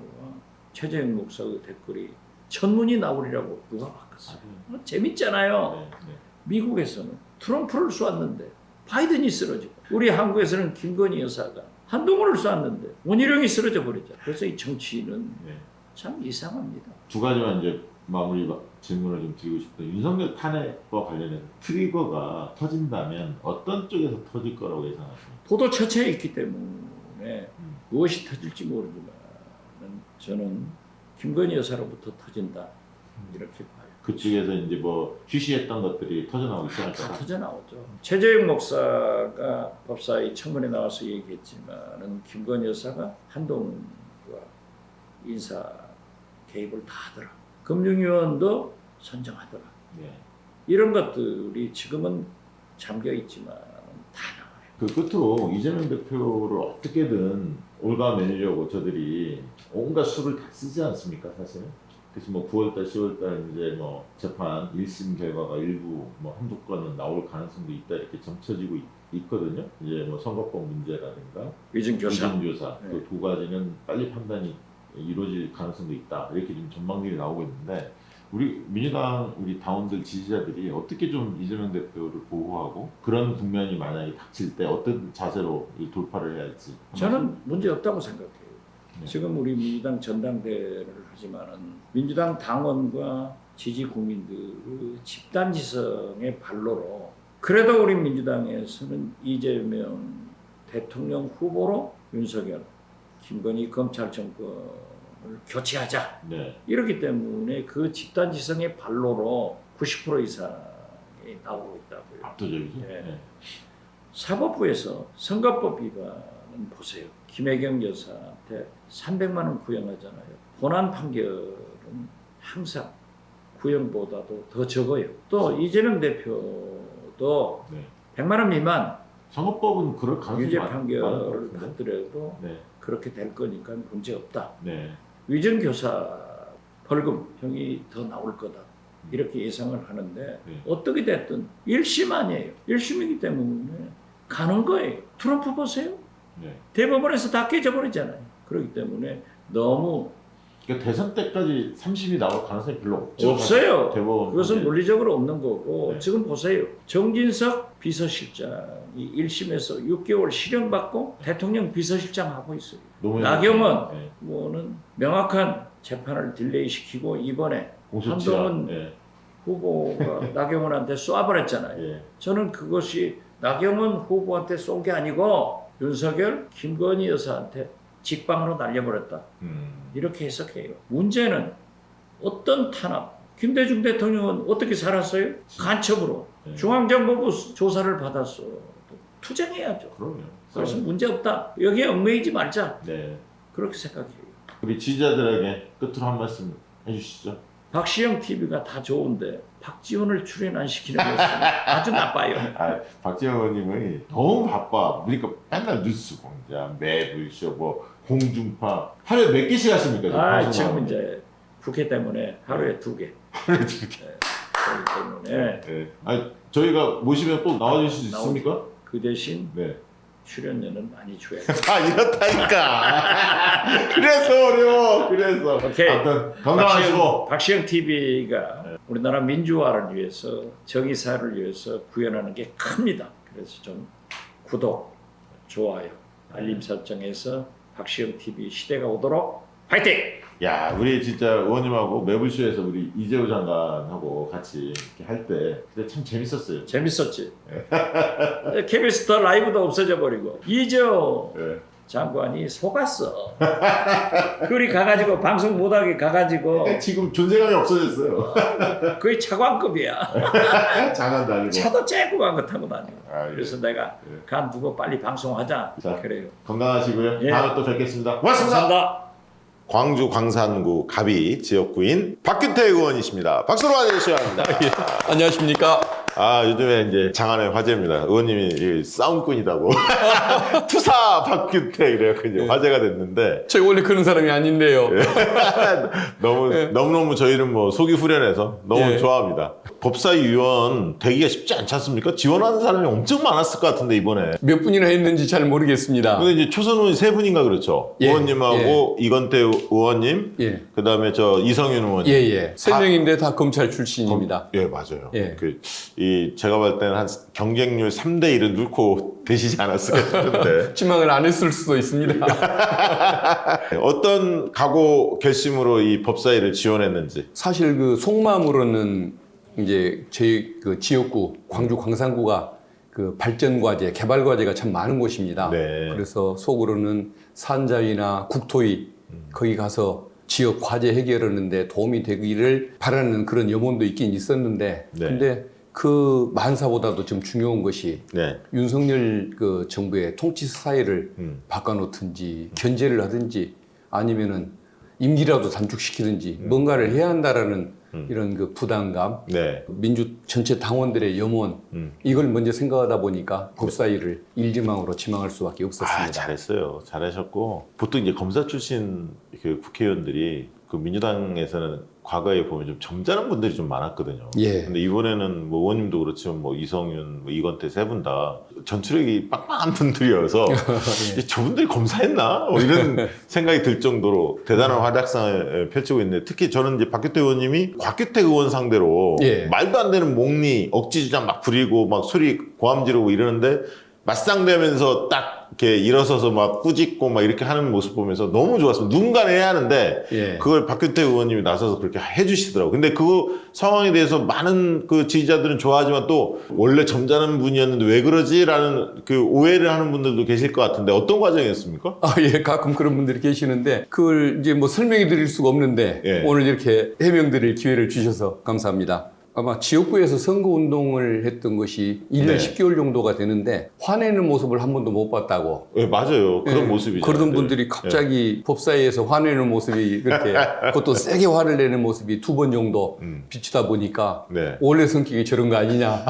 최재형 목사의 댓글이 천문이 나오리라고 누가 바꿨어요. 재밌잖아요. 네. 네. 미국에서는 트럼프를 쏘았는데 바이든이 쓰러지고 우리 한국에서는 김건희 여사가 한동훈을 쏘았는데 원희룡이 쓰러져 버리죠. 그래서 이 정치인은 네. 참 이상합니다. 두 가지만 이제 마무리 질문을 좀 드리고 싶어요. 윤석열 탄핵과 관련해서 트리거가 터진다면 어떤 쪽에서 터질 거라고 예상하십니까? 보도 처체에 있기 때문에 무엇이 터질지 모르지만 저는 김건희 여사로부터 터진다 이렇게 봐요. 그쪽에서 이제 뭐 쉬쉬했던 것들이 터져나오기 시작할 다 거다. 터져 나오죠. 최재형 목사가 법사위 청문회 나와서 얘기했지만은 김건희 여사가 한동훈과 인사 개입을 다 하더라. 금융위원도 선정하더라. 네. 이런 것들이 지금은 잠겨 있지만 다 나와요. 그 끝으로 이재명 대표를 어떻게든 올가매려고 저들이 온갖 수를 다 쓰지 않습니까, 사실? 그래서 뭐 9월달, 10월달 이제 뭐 재판 1심 결과가 일부 뭐 한두 건은 나올 가능성도 있다 이렇게 점쳐지고 있거든요. 이제 뭐 선거법 문제라든가 위증교사. 위증교사 네. 그 두 가지는 빨리 판단이 이루어질 가능성도 있다 이렇게 좀 전망들이 나오고 있는데 우리 민주당 우리 당원들 지지자들이 어떻게 좀 이재명 대표를 보호하고 그런 국면이 만약에 닥칠 때 어떤 자세로 이 돌파를 해야 할지 저는 문제 없다고 생각해요. 네. 지금 우리 민주당 전당대회를 하지만은 민주당 당원과 지지 국민들의 집단지성의 발로로 그래도 우리 민주당에서는 이재명 대통령 후보로 윤석열, 김건희 검찰 정권을 교체하자. 네. 이렇기 때문에 그 집단지성의 발로로 90% 이상이 나오고 있다고요. 압도적이죠. 네. 네. 사법부에서 선거법 위반은 보세요. 김혜경 여사한테 300만 원 구형하잖아요. 본안 판결은 항상 구형보다도 더 적어요. 또 이재명 대표도 네. 100만 원 미만 선거법은 그럴 가능성이 유죄 많은 것 판결을 같은데. 받더라도 네. 그렇게 될 거니까 문제 없다. 네. 위증교사 벌금형이 더 나올 거다. 이렇게 예상을 하는데 네. 어떻게 됐든 1심 아니에요. 1심이기 때문에 가는 거예요. 트럼프 보세요. 네. 대법원에서 다 깨져버리잖아요. 그렇기 때문에 너무 그러니까 대선 때까지 30이 나올 가능성이 별로 없죠. 없어요. 대법원 그것은 문제. 물리적으로 없는 거고 네. 지금 보세요. 정진석 비서실장이 1심에서 6개월 실형받고 대통령 비서실장 하고 있어요. 노무현 나경원 네. 뭐는 명확한 재판을 딜레이시키고 이번에 공소치가 한동훈 예. 후보가 나경원한테 쏴버렸잖아요. 예. 저는 그것이 나경원 후보한테 쏜 게 아니고 윤석열, 김건희 여사한테 직방으로 날려버렸다. 이렇게 해석해요. 문제는 어떤 탄압, 김대중 대통령은 어떻게 살았어요? 간첩으로. 네. 중앙정보부 조사를 받았어. 투쟁해야죠. 그럼요. 그래서 문제 없다. 여기에 얽매이지 말자. 네. 그렇게 생각해요. 우리 지지자들에게 끝으로 한 말씀 해주시죠. 박시영 TV가 다 좋은데 박지원을 출연 안 시키는 것은 아주 나빠요. 아, 박지원 의원님이 너무 바빠. 그러니까 맨날 뉴스 공장, 매불쇼, 뭐 공중파 하루에 몇 개씩 하십니까? 아, 지금 이제 국회 때문에 하루에 2개. 하루에 두 개. 그렇기 때문에 네. 아니 저희가 모시면 또 나와주실 수 있습니까? 그 대신 네. 출연료는 많이 줘야 돼. 다 이렇다니까. 그래서 어려워. 그래서. 오케이. 아무튼 건강하시고. 박시영 TV가 우리나라 민주화를 위해서 정의사를 위해서 구현하는 게 큽니다. 그래서 좀 구독, 좋아요, 알림 설정해서 박시영 TV 시대가 오도록 파이팅! 야, 우리 진짜 의원님하고 매불쇼에서 우리 이재호 장관하고 같이 이렇게 할 때 그때 참 재밌었어요. 재밌었지. KBS 더 라이브도 없어져 버리고 이재호 네. 장관이 속았어. 그리 가가지고 방송 못하게 가가지고 지금 존재감이 없어졌어요. 거의 차관급이야. 장관도 아니고. 차도 쬐고만 거 타고 다니고. 아, 예. 그래서 내가 예. 간두고 빨리 방송하자. 자, 그래요. 건강하시고요. 예. 다음에 또 뵙겠습니다. 고맙습니다. 감사합니다. 광주 광산구 가비 지역구인 박규태 의원이십니다. 박수로 맞아주셔야 합니다. 안녕하십니까. 아, 요즘에 이제 장안의 화제입니다. 의원님이 이 싸움꾼이라고. 투사 박규태 이래갖고 이제 화제가 됐는데. 제가 원래 그런 사람이 아닌데요. 너무너무 저희는 뭐 속이 후련해서 너무 예. 좋아합니다. 법사위원 되기가 쉽지 않지 않습니까? 지원하는 사람이 엄청 많았을 것 같은데, 이번에. 몇 분이나 했는지 잘 모르겠습니다. 근데 이제 초선 의원 세 분인가 그렇죠? 예. 의원님하고 이건태 의원님, 예. 그 다음에 저 이성윤 의원님. 예. 세 명인데 다 검찰 출신입니다. 예, 맞아요. 예. 제가 볼 때는 한 경쟁률 3대 1은 넣고 되시지 않았을까 싶은데. 지망을 안 했을 수도 있습니다. 어떤 각오 결심으로 이 법사위를 지원했는지. 사실 그 속마음으로는 이제 저희 그 지역구, 광주 광산구가 그 발전 과제, 개발 과제가 참 많은 곳입니다. 네. 그래서 속으로는 산자위나 국토위 거기 가서 지역 과제 해결하는데 도움이 되기를 바라는 그런 염원도 있긴 있었는데, 네. 근데 그 만사보다도 좀 중요한 것이 네. 윤석열 그 정부의 통치 스타일을 바꿔놓든지 견제를 하든지 아니면은 임기라도 단축시키든지 뭔가를 해야 한다라는 이런 그 부담감, 네. 민주 전체 당원들의 염원 이걸 먼저 생각하다 보니까 법사위를 일지망으로 지망할 수밖에 없었습니다. 아, 잘했어요. 잘하셨고. 보통 이제 검사 출신 그 국회의원들이 그 민주당에서는 과거에 보면 좀 점잖은 분들이 좀 많았거든요. 예. 근데 이번에는 뭐 의원님도 그렇지만 뭐 이성윤, 뭐 이건태 세 분 다 전투력이 빵빵한 분들이어서 예. 저분들이 검사했나? 뭐 이런 생각이 들 정도로 대단한 활약상을 펼치고 있는데, 특히 저는 이제 박규태 의원님이 곽규태 의원 상대로 예. 말도 안 되는 목리, 억지 주장 막 부리고 막 소리 고함 지르고 이러는데 맞상대면서 딱 이렇게 일어서서 막 꾸짖고 막 이렇게 하는 모습 보면서 너무 좋았습니다. 누군가는 해야 하는데 예. 그걸 박규태 의원님이 나서서 그렇게 해주시더라고요. 근데 그 상황에 대해서 많은 그 지지자들은 좋아하지만 또 원래 점잖은 분이었는데 왜 그러지라는 그 오해를 하는 분들도 계실 것 같은데, 어떤 과정이었습니까? 아, 예, 가끔 그런 분들이 계시는데 그걸 이제 뭐 설명해 드릴 수가 없는데 예. 오늘 이렇게 해명드릴 기회를 주셔서 감사합니다. 아마 지역구에서 선거운동을 했던 것이 1년 네. 10개월 정도가 되는데 화내는 모습을 한 번도 못 봤다고. 네, 맞아요. 그런 예, 모습이죠. 그러던 분들이 갑자기 법사위에서 화내는 모습이 그렇게 그것도 세게 화를 내는 모습이 2번 정도 비추다 보니까 네. 원래 성격이 저런 거 아니냐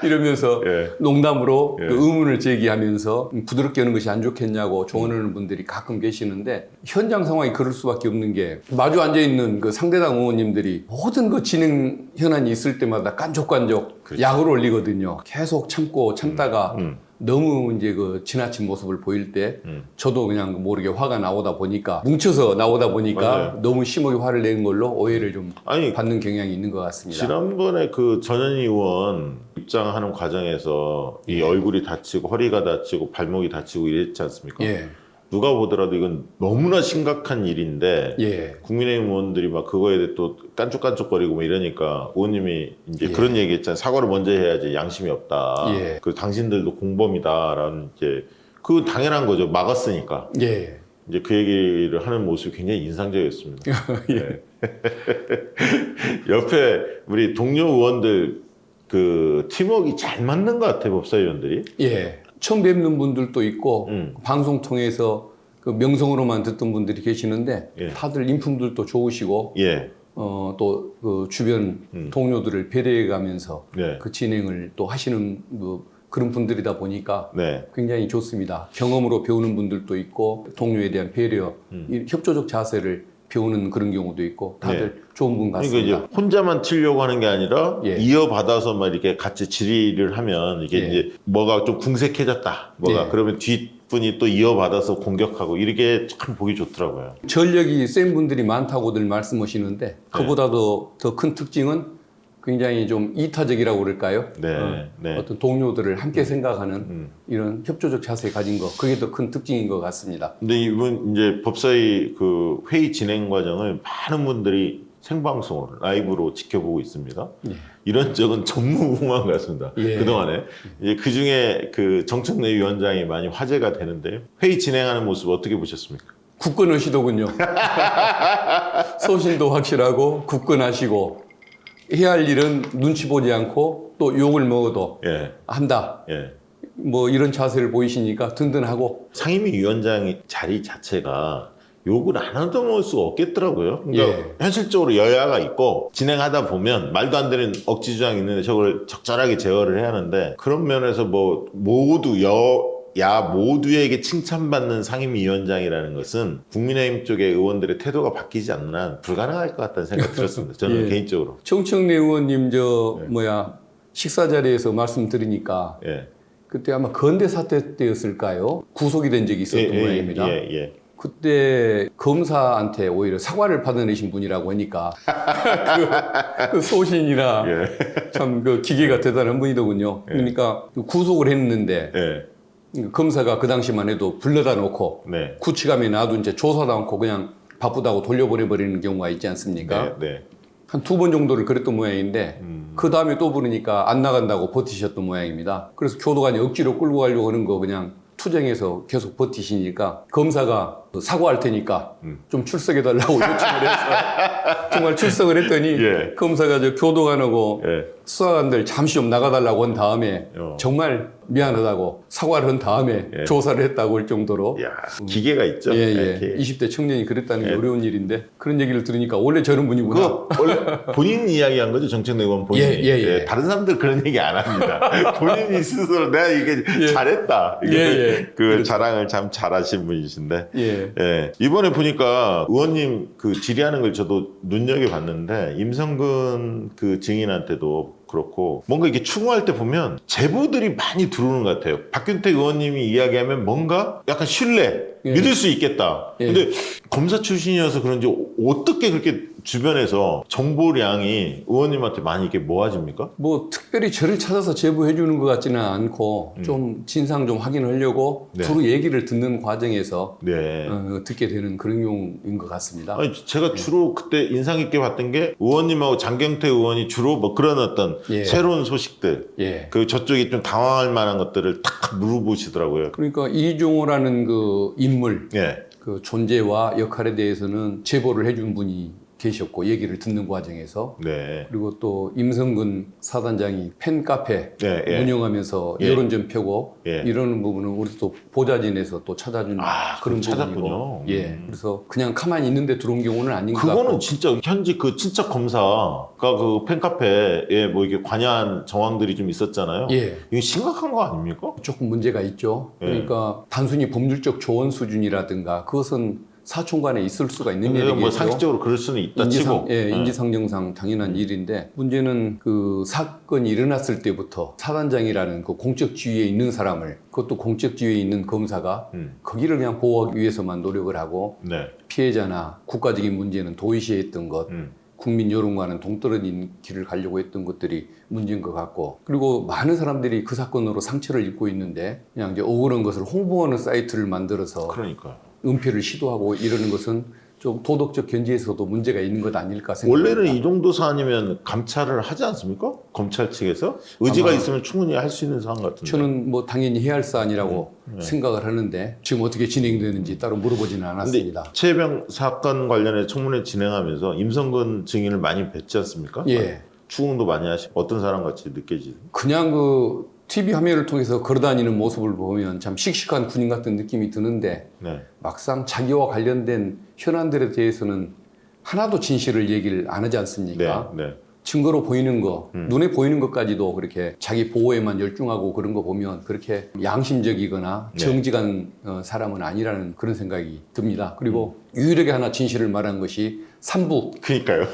이러면서 예. 농담으로 예. 그 의문을 제기하면서 부드럽게 하는 것이 안 좋겠냐고 조언하는 분들이 가끔 계시는데, 현장 상황이 그럴 수밖에 없는 게 마주 앉아있는 그 상대당 의원님들이 모든 그 진행 현안이 있을 때마다 깐족깐족 그렇죠. 약을 올리거든요. 계속 참고 참다가 너무 이제 그 지나친 모습을 보일 때 저도 그냥 모르게 화가 나오다 보니까 뭉쳐서 나오다 보니까 맞아요. 너무 심하게 화를 내는 걸로 오해를 좀 아니 받는 경향이 있는 것 같습니다. 지난번에 그 전현희 의원 입장하는 과정에서 이 얼굴이 다치고 허리가 다치고 발목이 다치고 이랬지 않습니까? 예, 누가 보더라도 이건 너무나 심각한 일인데 예, 국민의힘 의원들이 막 그거에 대해 또 깐족깐족거리고 뭐 이러니까 의원님이 이제 예. 그런 얘기 했잖아요. 사과를 먼저 해야지 양심이 없다. 예. 그 당신들도 공범이다라는 이제 그건 당연한 거죠. 막았으니까. 예. 이제 그 얘기를 하는 모습이 굉장히 인상적이었습니다. 네. 옆에 우리 동료 의원들 그 팀워크가 잘 맞는 것 같아요. 법사위원들이. 예. 처음 뵙는 분들도 있고 방송 통해서 그 명성으로만 듣던 분들이 계시는데 예. 다들 인품들도 좋으시고 예. 또 그 주변 동료들을 배려해 가면서 네. 그 진행을 또 하시는 그런 분들이다 보니까 네. 굉장히 좋습니다. 경험으로 배우는 분들도 있고 동료에 대한 배려, 이 협조적 자세를 배우는 그런 경우도 있고 다들 좋은 분 그러니까 같습니다. 이제 혼자만 치려고 하는 게 아니라 예. 이어받아서 막 이렇게 같이 질의를 하면 이게 예. 이제 뭐가 좀 궁색해졌다. 뭐가 예. 그러면 뒷분이 또 이어받아서 공격하고 이렇게 참 보기 좋더라고요. 전력이 센 분들이 많다고들 말씀하시는데 그보다도 더 큰 특징은 굉장히 좀 이타적이라고 그럴까요? 네, 네. 어떤 동료들을 함께 생각하는 이런 협조적 자세 가진 거 그게 더 큰 특징인 것 같습니다. 근데 이분 이제 법사위 그 회의 진행 과정을 많은 분들이 생방송으로 라이브로 지켜보고 있습니다. 예. 이런 적은 전무후무한 것 같습니다. 예. 그동안에 이제 그 중에 그 정청래 위원장이 많이 화제가 되는데 회의 진행하는 모습 어떻게 보셨습니까? 굳건하시더군요. 소신도 확실하고 굳건하시고 해야 할 일은 눈치 보지 않고 또 욕을 먹어도 예, 한다. 예. 뭐 이런 자세를 보이시니까 든든하고 상임위 위원장 자리 자체가 욕을 안 하던 수 없겠더라고요. 그러니까 예. 현실적으로 여야가 있고 진행하다 보면 말도 안 되는 억지 주장이 있는데 저걸 적절하게 제어를 해야 하는데 그런 면에서 뭐 모두 야 모두에게 칭찬받는 상임위원장이라는 것은 국민의힘 쪽의 의원들의 태도가 바뀌지 않는 한 불가능할 것 같다는 생각이 들었습니다. 저는 예. 개인적으로. 정청래 의원님 네. 식사 자리에서 말씀 드리니까 예. 그때 아마 건대 사태 때였을까요? 구속이 된 적이 있었던 모양입니다. 예. 그때 검사한테 오히려 사과를 받아내신 분이라고 하니까 그 소신이나 예. 참 그 기계가 대단한 분이더군요. 그러니까 구속을 했는데 예. 검사가 그 당시만 해도 불러다 놓고 네. 구치감에 놔도 이제 조사도 않고 그냥 바쁘다고 돌려보내버리는 경우가 있지 않습니까? 네. 한 2번 정도를 그랬던 모양인데 그 다음에 또 부르니까 안 나간다고 버티셨던 모양입니다. 그래서 교도관이 억지로 끌고 가려고 하는 거 그냥 투쟁해서 계속 버티시니까 검사가 사과할 테니까 좀 출석해달라고 요청을 해서 정말 출석을 했더니 예. 검사가 저 교도관하고 예. 수사관들 잠시 좀 나가달라고 한 다음에 정말 미안하다고 사과를 한 다음에 예. 조사를 했다고 할 정도로 야, 기계가 있죠. 예, 이렇게. 20대 청년이 그랬다는 게 예. 어려운 일인데 그런 얘기를 들으니까 원래 저런 분이구나. 그거 원래 본인 이야기한 거죠, 정청래 의원 본인이. 예. 다른 사람들 그런 얘기 안 합니다. 본인이 스스로 내가 이게 잘했다. 이게 예. 그 그렇죠. 자랑을 참 잘하신 분이신데. 예. 예. 이번에 보니까 의원님 그 질의하는 걸 저도 눈여겨봤는데 임성근 그 증인한테도 그렇고 뭔가 이렇게 추궁할 때 보면 제보들이 많이 들어오는 것 같아요. 박균택 의원님이 이야기하면 뭔가 약간 신뢰, 예. 믿을 수 있겠다. 예. 근데 검사 출신이어서 그런지 어떻게 그렇게 주변에서 정보량이 의원님한테 많이 이렇게 모아집니까? 뭐 특별히 저를 찾아서 제보해 주는 것 같지는 않고 좀 진상 좀 확인하려고 네. 두루 얘기를 듣는 과정에서 네. 듣게 되는 그런 경우인 것 같습니다. 아니, 제가 주로 그때 인상 깊게 봤던 게 의원님하고 장경태 의원이 주로 뭐 그런 어떤 예. 새로운 소식들, 예. 그 저쪽이 좀 당황할 만한 것들을 탁 물어보시더라고요. 그러니까 이종호라는 그 인물 예. 그 존재와 역할에 대해서는 제보를 해준 분이 계셨고 얘기를 듣는 과정에서 네. 그리고 또 임성근 사단장이 팬카페 예, 예. 운영하면서 예. 여론 좀 펴고 예. 이러는 부분은 우리 또 보좌진에서 또 찾아주는 그럼 그런 찾았군요. 부분이고 예 그래서 그냥 가만히 있는데 들어온 경우는 아닌 것 그거는 같고 진짜 현지 그 친척 검사가 그 팬카페에 뭐 이게 관여한 정황들이 좀 있었잖아요. 예 이거 심각한 거 아닙니까? 조금 문제가 있죠. 예. 그러니까 단순히 법률적 조언 수준이라든가 그것은 사촌 간에 있을 수가 있는 뭐 일이겠죠. 상식적으로 그럴 수는 있다 인지상, 치고. 예, 인지상정상 당연한 일인데 문제는 그 사건이 일어났을 때부터 사단장이라는 그 공적 지위에 있는 사람을 그것도 공적 지위에 있는 검사가 거기를 그냥 보호하기 위해서만 노력을 하고 네. 피해자나 국가적인 문제는 도의시했던 것 국민 여론과는 동떨어진 길을 가려고 했던 것들이 문제인 것 같고 그리고 많은 사람들이 그 사건으로 상처를 입고 있는데 그냥 이제 억울한 것을 홍보하는 사이트를 만들어서 그러니까. 은폐를 시도하고 이러는 것은 좀 도덕적 견지에서도 문제가 있는 것 아닐까 생각합니다. 원래는 이 정도 사안이면 감찰을 하지 않습니까? 검찰 측에서 의지가 있으면 충분히 할 수 있는 사안 같은데. 저는 뭐 당연히 해야 할 사안이라고 생각을 하는데 지금 어떻게 진행되는지 따로 물어보지는 근데 않았습니다. 최혜병 사건 관련해 청문회 진행하면서 임성근 증인을 많이 뵀지 않습니까? 예. 추궁도 많이 하시고 어떤 사람 같이 느껴지는? 그냥 그 TV 화면을 통해서 걸어다니는 모습을 보면 참 씩씩한 군인 같은 느낌이 드는데 네. 막상 자기와 관련된 현안들에 대해서는 하나도 진실을 얘기를 안 하지 않습니까? 네. 증거로 보이는 거, 눈에 보이는 것까지도 그렇게 자기 보호에만 열중하고 그런 거 보면 그렇게 양심적이거나 네. 정직한 사람은 아니라는 그런 생각이 듭니다. 그리고 유일하게 하나 진실을 말한 것이 3부. 그니까요.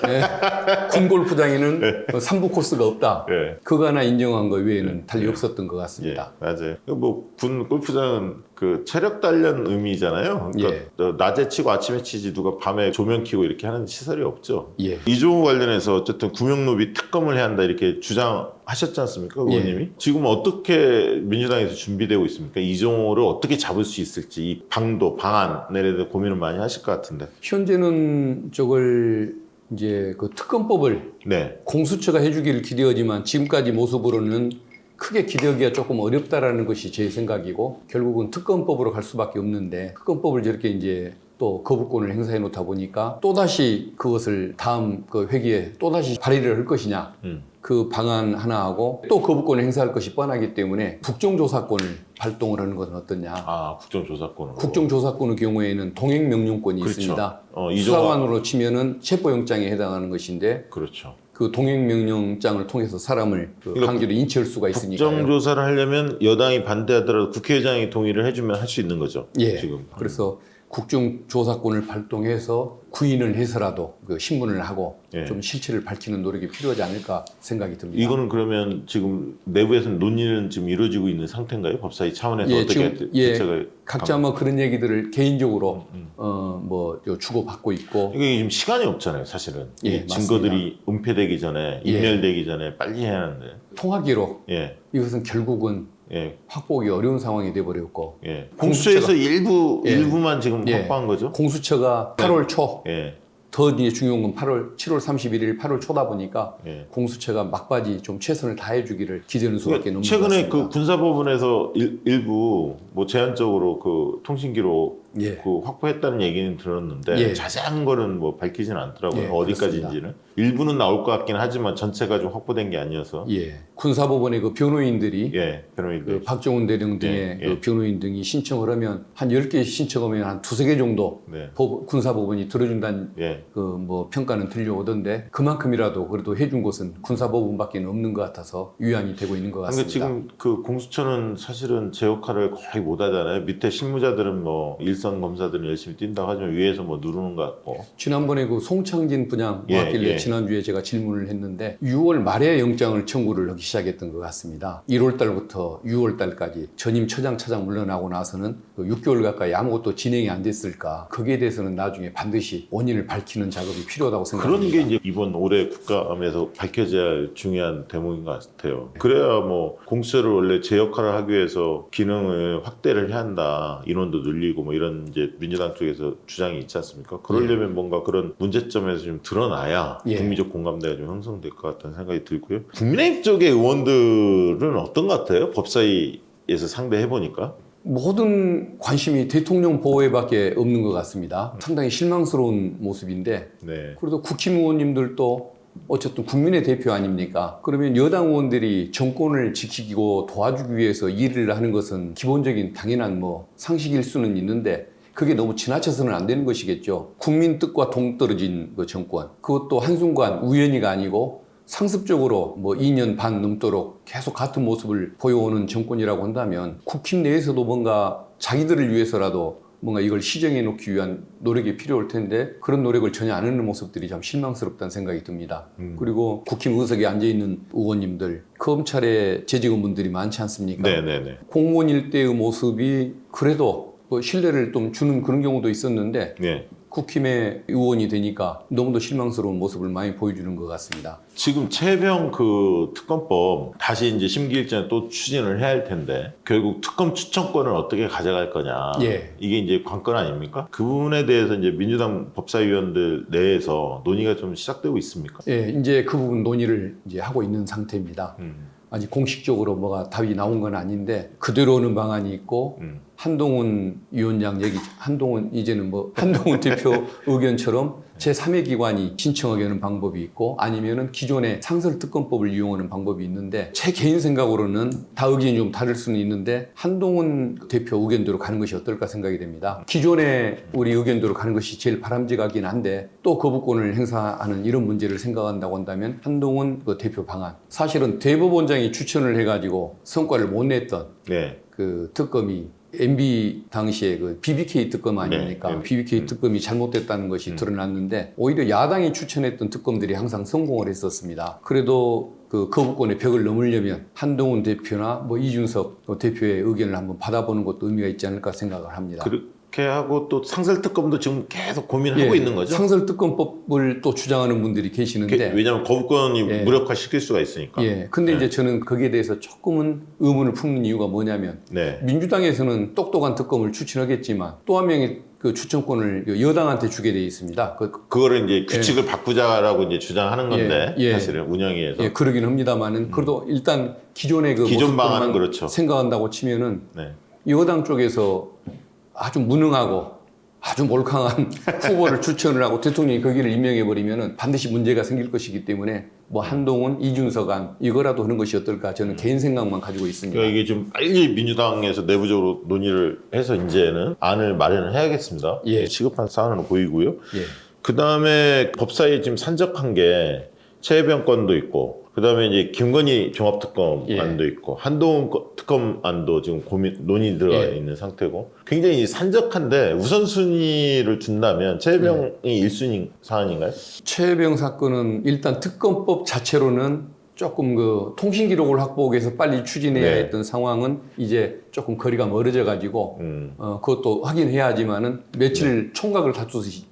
군 골프장에는 3부 코스가 없다. 네. 그거 하나 인정한 거 외에는 달리 없었던 것 같습니다. 예, 맞아요. 뭐 군 골프장은 그 체력 단련 의미잖아요. 그러니까 낮에 치고 아침에 치지 누가 밤에 조명 켜고 이렇게 하는 시설이 없죠. 예. 이종호 관련해서 어쨌든 구명로비 특검을 해야 한다 이렇게 주장하셨지 않습니까, 의원님이? 지금 어떻게 민주당에서 준비되고 있습니까? 이종호를 어떻게 잡을 수 있을지 이 방도 방안에 대해서 고민을 많이 하실 것 같은데. 현재는 저걸 이제 그 특검법을 네. 공수처가 해주기를 기대하지만 지금까지 모습으로는 크게 기대하기가 조금 어렵다라는 것이 제 생각이고 결국은 특검법으로 갈 수밖에 없는데 특검법을 저렇게 이제 또 거부권을 행사해 놓다 보니까 또다시 그것을 다음 그 회기에 또다시 발의를 할 것이냐 그 방안 하나하고 또 거부권을 행사할 것이 뻔하기 때문에 국정조사권을 발동을 하는 것은 어떠냐. 아, 국정조사권으로. 국정조사권의 경우에는 동행명령권이 그렇죠. 있습니다. 이종호- 수사관으로 치면은 체포영장에 해당하는 것인데 그렇죠. 그 동행명령장을 통해서 사람을 그 그러니까 강제로 인치할 수가 있으니까요. 국정조사를 하려면 여당이 반대하더라도 국회의장이 동의를 해주면 할 수 있는 거죠. 예. 지금. 그래서 국정조사권을 발동해서 구인을 해서라도 그 신문을 하고 예. 좀 실체를 밝히는 노력이 필요하지 않을까 생각이 듭니다. 이거는 그러면 지금 내부에서는 논의는 지금 이루어지고 있는 상태인가요? 법사위 차원에서 예, 어떻게 지금, 대책을 각자 뭐 그런 얘기들을 개인적으로 뭐 주고받고 있고 이게 지금 시간이 없잖아요, 사실은. 예, 이 증거들이 은폐되기 전에, 예. 인멸되기 전에 빨리 해야 하는데. 통하기로 예, 이것은 결국은 예, 확보하기 어려운 상황이 돼버렸고 예. 공수처에서 예. 일부만 지금 예. 확보한 거죠? 공수처가 8월 초 예, 더 이제 중요한 건 7월 31일 8월 초다 보니까 예. 공수처가 막바지 좀 최선을 다해주기를 기대는 수밖에 없는 것 최근에 같습니다. 그 군사법원에서 일부 뭐 제한적으로 그 통신기록 예. 그 확보했다는 얘기는 들었는데 예. 자세한 거는 뭐 밝히지는 않더라고요. 예, 어디까지인지는. 일부는 나올 것 같긴 하지만 전체가 좀 확보된 게 아니어서. 예. 군사법원의 그 변호인들이 예, 변호인들. 그 박정훈 대령 등의 예, 예. 그 변호인 등이 신청을 하면 한 10개 신청하면 한 2-3개 정도 네. 군사법원이 들어준다는 예. 그 뭐 평가는 들려오던데 그만큼이라도 그래도 해준 곳은 군사법원밖에 없는 것 같아서 위안이 되고 있는 것 근데 같습니다. 지금 그 공수처는 사실은 제 역할을 거의 못 하잖아요. 밑에 실무자들은 뭐 일선 검사들은 열심히 뛴다고 하지만 위에서 뭐 누르는 것 같고. 지난번에 그 송창진 부장 예, 왔길래 예. 지난주에 제가 질문을 했는데 6월 말에 영장을 청구를 하기 시작했던 것 같습니다. 1월 달부터 6월 달까지 전임 처장 차장 물러나고 나서는 그 6개월 가까이 아무것도 진행이 안 됐을까. 거기에 대해서는 나중에 반드시 원인을 밝히는 작업이 필요하다고 생각합니다. 그런 게 이제 이번 올해 국감에서 밝혀져야 할 중요한 대목인 것 같아요. 그래야 뭐 공수처를 원래 제 역할을 하기 위해서 기능을 확대를 해야 한다. 인원도 늘리고 뭐 이런 이제 민주당 쪽에서 주장이 있지 않습니까? 그러려면 뭔가 그런 문제점에서 좀 드러나야 예. 국민적 공감대가 좀 형성될 것 같다는 생각이 들고요. 국민의힘 쪽의 의원들은 어떤 것 같아요? 법사위에서 상대해보니까. 모든 관심이 대통령 보호에밖에 없는 것 같습니다. 상당히 실망스러운 모습인데 네. 그래도 국힘 의원님들도 어쨌든 국민의 대표 아닙니까? 그러면 여당 의원들이 정권을 지키고 도와주기 위해서 일을 하는 것은 기본적인 당연한 뭐 상식일 수는 있는데 그게 너무 지나쳐서는 안 되는 것이겠죠. 국민 뜻과 동떨어진 그 정권. 그것도 한순간 우연히가 아니고 상습적으로 뭐 2년 반 넘도록 계속 같은 모습을 보여오는 정권이라고 한다면 국힘 내에서도 뭔가 자기들을 위해서라도 뭔가 이걸 시정해 놓기 위한 노력이 필요할 텐데 그런 노력을 전혀 안 하는 모습들이 참 실망스럽다는 생각이 듭니다. 그리고 국힘 의석에 앉아있는 의원님들, 검찰에 재직원분들이 많지 않습니까? 네네네. 공무원 일대의 모습이 그래도 뭐 신뢰를 좀 주는 그런 경우도 있었는데 네. 국힘의 의원이 되니까 너무도 실망스러운 모습을 많이 보여주는 것 같습니다. 지금 최병 그 특검법 다시 이제 심기일전에 또 추진을 해야 할 텐데 결국 특검 추천권을 어떻게 가져갈 거냐. 예. 이게 이제 관건 아닙니까? 그 부분에 대해서 이제 민주당 법사위원들 내에서 논의가 좀 시작되고 있습니까? 예, 이제 그 부분 논의를 이제 하고 있는 상태입니다. 아직 공식적으로 뭐가 답이 나온 건 아닌데 그대로 오는 방안이 있고 한동훈 위원장 얘기, 한동훈 이제는 뭐 한동훈 대표 의견처럼 제3의 기관이 신청하게 하는 방법이 있고 아니면은 기존의 상설특검법을 이용하는 방법이 있는데 제 개인 생각으로는 다 의견이 좀 다를 수는 있는데 한동훈 대표 의견대로 가는 것이 어떨까 생각이 됩니다. 기존의 우리 의견대로 가는 것이 제일 바람직하긴 한데 또 거부권을 행사하는 이런 문제를 생각한다고 한다면 한동훈 그 대표 방안, 사실은 대법원장이 추천을 해가지고 성과를 못 냈던 네. 그 특검이 MB 당시에 그 BBK 특검 아닙니까? 네. BBK 특검이 잘못됐다는 것이 드러났는데 오히려 야당이 추천했던 특검들이 항상 성공을 했었습니다. 그래도 그 거부권의 벽을 넘으려면 한동훈 대표나 뭐 이준석 대표의 의견을 한번 받아보는 것도 의미가 있지 않을까 생각을 합니다. 그렇게 하고 또 상설특검도 지금 계속 고민을 하고 있는 거죠? 상설특검법을 또 주장하는 분들이 계시는데 왜냐하면 거부권이 예. 무력화시킬 수가 있으니까. 예. 근데 이제 저는 거기에 대해서 조금은 의문을 품는 이유가 뭐냐면 네. 민주당에서는 똑똑한 특검을 추천하겠지만 또 한 명의 그 추천권을 여당한테 주게 돼 있습니다. 그거를 이제 규칙을 바꾸자라고 이제 주장하는 건데 예. 사실은 운영위에서. 예, 그러긴 합니다만은 그래도 일단 기존의 그 기존 모습들만 방안은 그렇죠. 생각한다고 치면은 네. 여당 쪽에서 아주 무능하고 아주 몰캉한 후보를 추천을 하고 대통령이 거기를 임명해버리면은 반드시 문제가 생길 것이기 때문에 뭐 한동훈, 이준석 안 이거라도 하는 것이 어떨까 저는 개인 생각만 가지고 있습니다. 그러니까 이게 좀 빨리 민주당에서 내부적으로 논의를 해서 이제는 안을 마련을 해야겠습니다. 예. 시급한 사안으로 보이고요. 예. 그 다음에 법사위에 지금 산적한 게 최혜병 건도 있고, 그 다음에 이제 김건희 종합특검 예. 안도 있고, 한동훈 특검 안도 지금 논의 들어가 예. 있는 상태고, 굉장히 산적한데 우선순위를 준다면 최혜병이 1순위 사안인가요? 최혜병 사건은 일단 특검법 자체로는 조금 그 통신 기록을 확보하기 위해서 빨리 추진해야 네. 했던 상황은 이제 조금 거리가 멀어져 가지고 그것도 확인해야 하지만은 며칠 총각을 다투듯이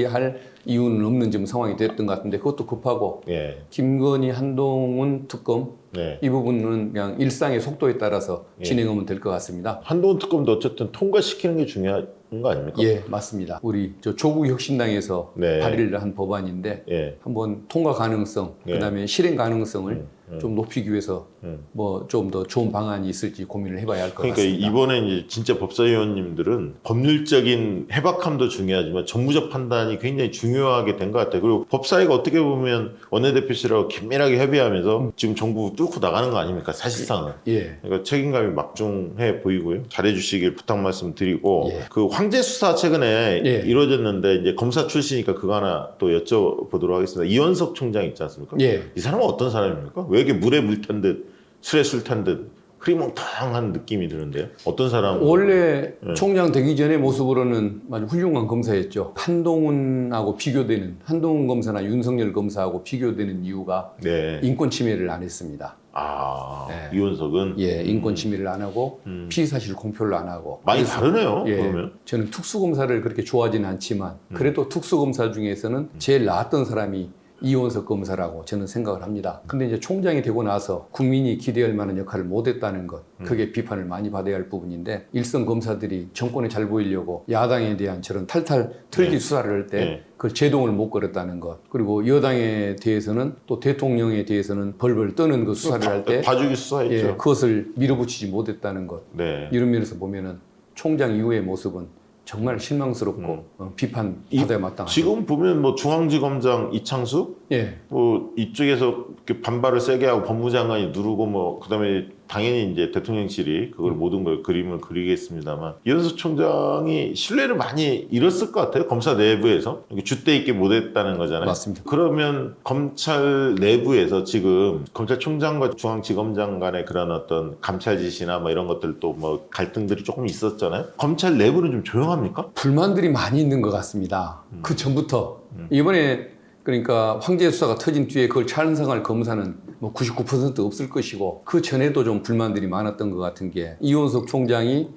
할 이유는 없는 지금 상황이 됐던 것 같은데 그것도 급하고 예. 김건희 한동훈 특검 네. 이 부분은 그냥 일상의 속도에 따라서 예. 진행하면 될 것 같습니다. 한동훈 특검도 어쨌든 통과시키는 게 중요한 거 아닙니까? 예, 맞습니다. 우리 저 조국 혁신당에서 네. 발의를 한 법안인데 예. 한번 통과 가능성, 예. 그다음에 실행 가능성을 좀 높이기 위해서 음. 뭐 좀 더 좋은 방안이 있을지 고민을 해봐야 할 것 그러니까 같습니다. 이번에 이제 진짜 법사위원님들은 법률적인 해박함도 중요하지만 정무적 판단이 굉장히 중요하게 된 것 같아요. 그리고 법사위가 어떻게 보면 원내대표실하고 긴밀하게 협의하면서 지금 정부 뚫고 나가는 거 아닙니까? 사실상은. 예, 그러니까 책임감이 막중해 보이고요. 잘해주시길 부탁 말씀드리고 예. 그 황제 수사 최근에 예. 이루어졌는데 이제 검사 출신이니까 그거 하나 또 여쭤보도록 하겠습니다. 이원석 총장 있지 않습니까? 예. 이 사람은 어떤 사람입니까? 왜 이렇게 물에 물 탄 듯 술에 술 탄 듯 흐리멍텅한 느낌이 드는데요. 어떤 사람? 원래 네. 총장 되기 전의 모습으로는 아주 훌륭한 검사였죠. 한동훈하고 비교되는 한동훈 검사나 윤석열 검사하고 비교되는 이유가 네. 인권 침해를 안 했습니다. 아 네. 이원석은 예, 인권 침해를 안 하고 피의 사실 공표를 안 하고 많이 그래서 다르네요. 예, 그러면 저는 특수검사를 그렇게 좋아하지는 않지만 그래도 특수검사 중에서는 제일 나았던 사람이 이원석 검사라고 저는 생각을 합니다. 근데 이제 총장이 되고 나서 국민이 기대할 만한 역할을 못했다는 것, 그게 비판을 많이 받아야 할 부분인데 일선 검사들이 정권에 잘 보이려고 야당에 대한 저런 탈탈 털기 네. 수사를 할 때 네. 그걸 제동을 못 걸었다는 것, 그리고 여당에 대해서는 또 대통령에 대해서는 벌벌 떠는 그 수사를 할 때 봐주기 수사했죠. 예, 그것을 밀어붙이지 못했다는 것, 네. 이런 면에서 보면은 총장 이후의 모습은 정말 실망스럽고 비판 받아야 마땅하죠. 지금 보면 뭐 중앙지검장 이창수 예, 뭐 이쪽에서 이렇게 반발을 세게 하고 법무장관이 누르고 뭐 그다음에 당연히 이제 대통령실이 그걸 모든 걸 그림을 그리겠습니다만 이현석 총장이 신뢰를 많이 잃었을 것 같아요. 검사 내부에서 줏대 있게 못했다는 거잖아요. 맞습니다. 그러면 검찰 내부에서 지금 검찰총장과 중앙지검장 간의 그런 어떤 감찰 지시나 뭐 이런 것들도 뭐 갈등들이 조금 있었잖아요. 검찰 내부는 좀 조용합니까? 불만들이 많이 있는 것 같습니다. 그 전부터 이번에 그러니까 황제 수사가 터진 뒤에 그걸 찬성할 검사는 뭐 99% 없을 것이고 그 전에도 좀 불만들이 많았던 것 같은 게 이원석 총장이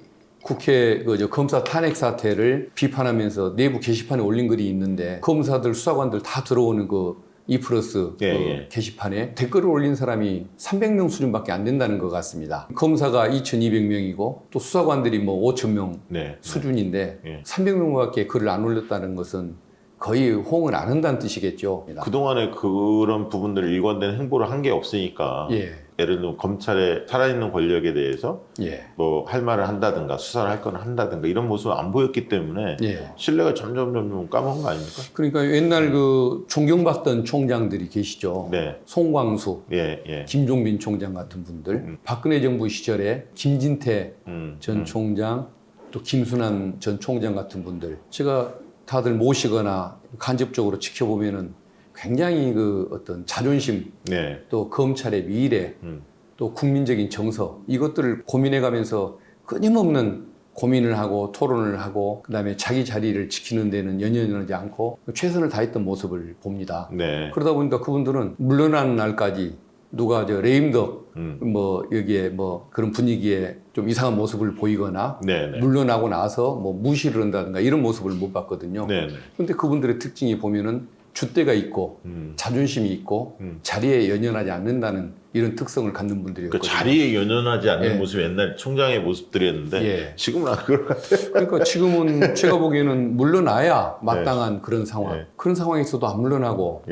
국회 검사 탄핵 사태를 비판하면서 내부 게시판에 올린 글이 있는데 검사들 수사관들 다 들어오는 그 E+ 게시판에 댓글을 올린 사람이 300명 수준밖에 안 된다는 것 같습니다. 검사가 2,200명이고 또 수사관들이 뭐 5,000명 수준인데 300명밖에 글을 안 올렸다는 것은 거의 호응을 안 한다는 뜻이겠죠. 그동안에 그런 부분들을 일관된 행보를 한 게 없으니까 예를 들면 검찰의 살아있는 권력에 대해서 뭐 할 말을 한다든가 수사를 할 건 한다든가 이런 모습을 안 보였기 때문에 신뢰가 점점 까먹은 거 아닙니까? 그러니까 옛날 그 존경받던 총장들이 계시죠. 송광수, 김종빈 총장 같은 분들, 박근혜 정부 시절에 김진태 전 총장, 또 김순환 전 총장 같은 분들, 제가 다들 모시거나 간접적으로 지켜보면은 굉장히 그 어떤 자존심, 또 검찰의 미래, 또 국민적인 정서 이것들을 고민해가면서 끊임없는 고민을 하고 토론을 하고 그다음에 자기 자리를 지키는 데는 연연하지 않고 최선을 다했던 모습을 봅니다. 그러다 보니까 그분들은 물러나는 날까지 누가 레임덕 뭐 여기에 뭐 그런 분위기에 좀 이상한 모습을 보이거나 물러나고 나서 뭐 무시를 한다든가 이런 모습을 못 봤거든요. 근데 그분들의 특징이 보면은 줏대가 있고 자존심이 있고 자리에 연연하지 않는다는 이런 특성을 갖는 분들이었거든요. 그러니까 자리에 연연하지 않는 모습이 옛날 총장의 모습들이었는데 지금은 안 그럴 것 같아요. 그러니까 지금은 제가 보기에는 물러나야 마땅한 그런 상황. 그런 상황에서도 안 물러나고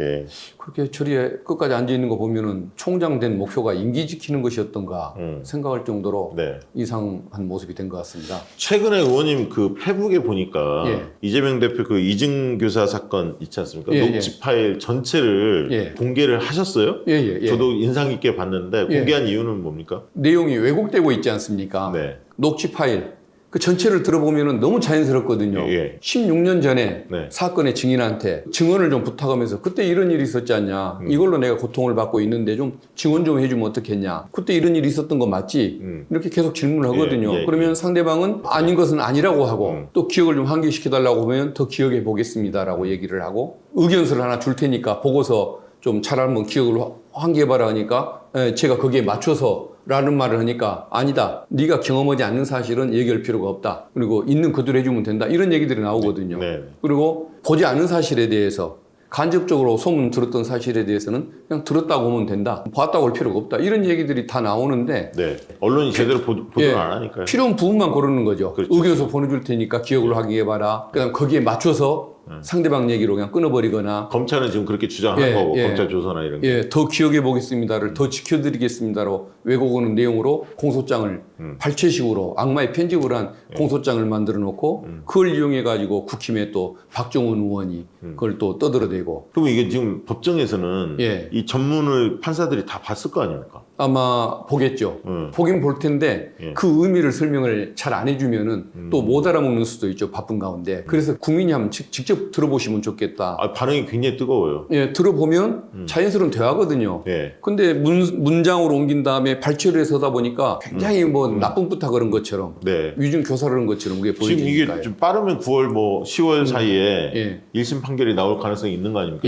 그렇게 저리에 끝까지 앉아 있는 거 보면은 총장 된 목표가 임기 지키는 것이었던가 생각할 정도로 이상한 모습이 된 것 같습니다. 최근에 의원님 그 페북에 보니까 이재명 대표 그 이증교사 사건 있지 않습니까? 녹취 파일 전체를 공개를 하셨어요? 저도 인상 깊게 봤는데 공개한 이유는 뭡니까? 내용이 왜곡되고 있지 않습니까? 녹취 파일 그 전체를 들어보면 너무 자연스럽거든요. 16년 전에 사건의 증인한테 증언을 좀 부탁하면서 그때 이런 일이 있었지 않냐, 이걸로 내가 고통을 받고 있는데 좀 증언 좀 해주면 어떻겠냐, 그때 이런 일이 있었던 거 맞지? 이렇게 계속 질문을 하거든요. 그러면 상대방은 아닌 것은 아니라고 하고 또 기억을 좀 환기시켜달라고 하면 더 기억해 보겠습니다라고 얘기를 하고 의견서를 하나 줄 테니까 보고서 좀 잘 한번 기억을 환기해봐라 하니까 제가 거기에 맞춰서 라는 말을 하니까 아니다, 네가 경험하지 않는 사실은 얘기할 필요가 없다, 그리고 있는 그대로 해주면 된다, 이런 얘기들이 나오거든요. 그리고 보지 않은 사실에 대해서 간접적으로 소문 들었던 사실에 대해서는 그냥 들었다고 하면 된다, 봤다고 할 필요가 없다, 이런 얘기들이 다 나오는데 언론이 제대로 보도를 안 하니까요. 필요한 부분만 고르는 거죠. 의견서 보내줄 테니까 기억을 확인해봐라, 그다음 거기에 맞춰서 상대방 얘기로 그냥 끊어버리거나. 검찰은 지금 그렇게 주장하는 거고 검찰 조서나 이런 게. 더 기억해 보겠습니다를 더 지켜드리겠습니다로 왜곡하는 내용으로 공소장을 발췌식으로 악마의 편집을 한 공소장을 만들어 놓고 그걸 이용해 가지고 국힘에 또 박정훈 의원이 그걸 또 떠들어대고. 그럼 이게 지금 법정에서는 이 전문을 판사들이 다 봤을 거 아닙니까? 아마 보겠죠. 보긴 볼 텐데 그 의미를 설명을 잘 안 해주면은 또 못 알아먹는 수도 있죠, 바쁜 가운데. 그래서 국민이 한번 직접 들어보시면 좋겠다. 반응이 굉장히 뜨거워요. 들어보면 자연스러운 대화거든요. 근데 문장으로 옮긴 다음에 발췌를 해서 하다 보니까 굉장히 뭐 나쁜 부탁 그런 것처럼 위중 교사를 한 것처럼 그게 지금 보이니까요. 이게 좀 빠르면 9월 뭐 10월 사이에 1심 판결이 나올 가능성이 있는 거 아닙니까?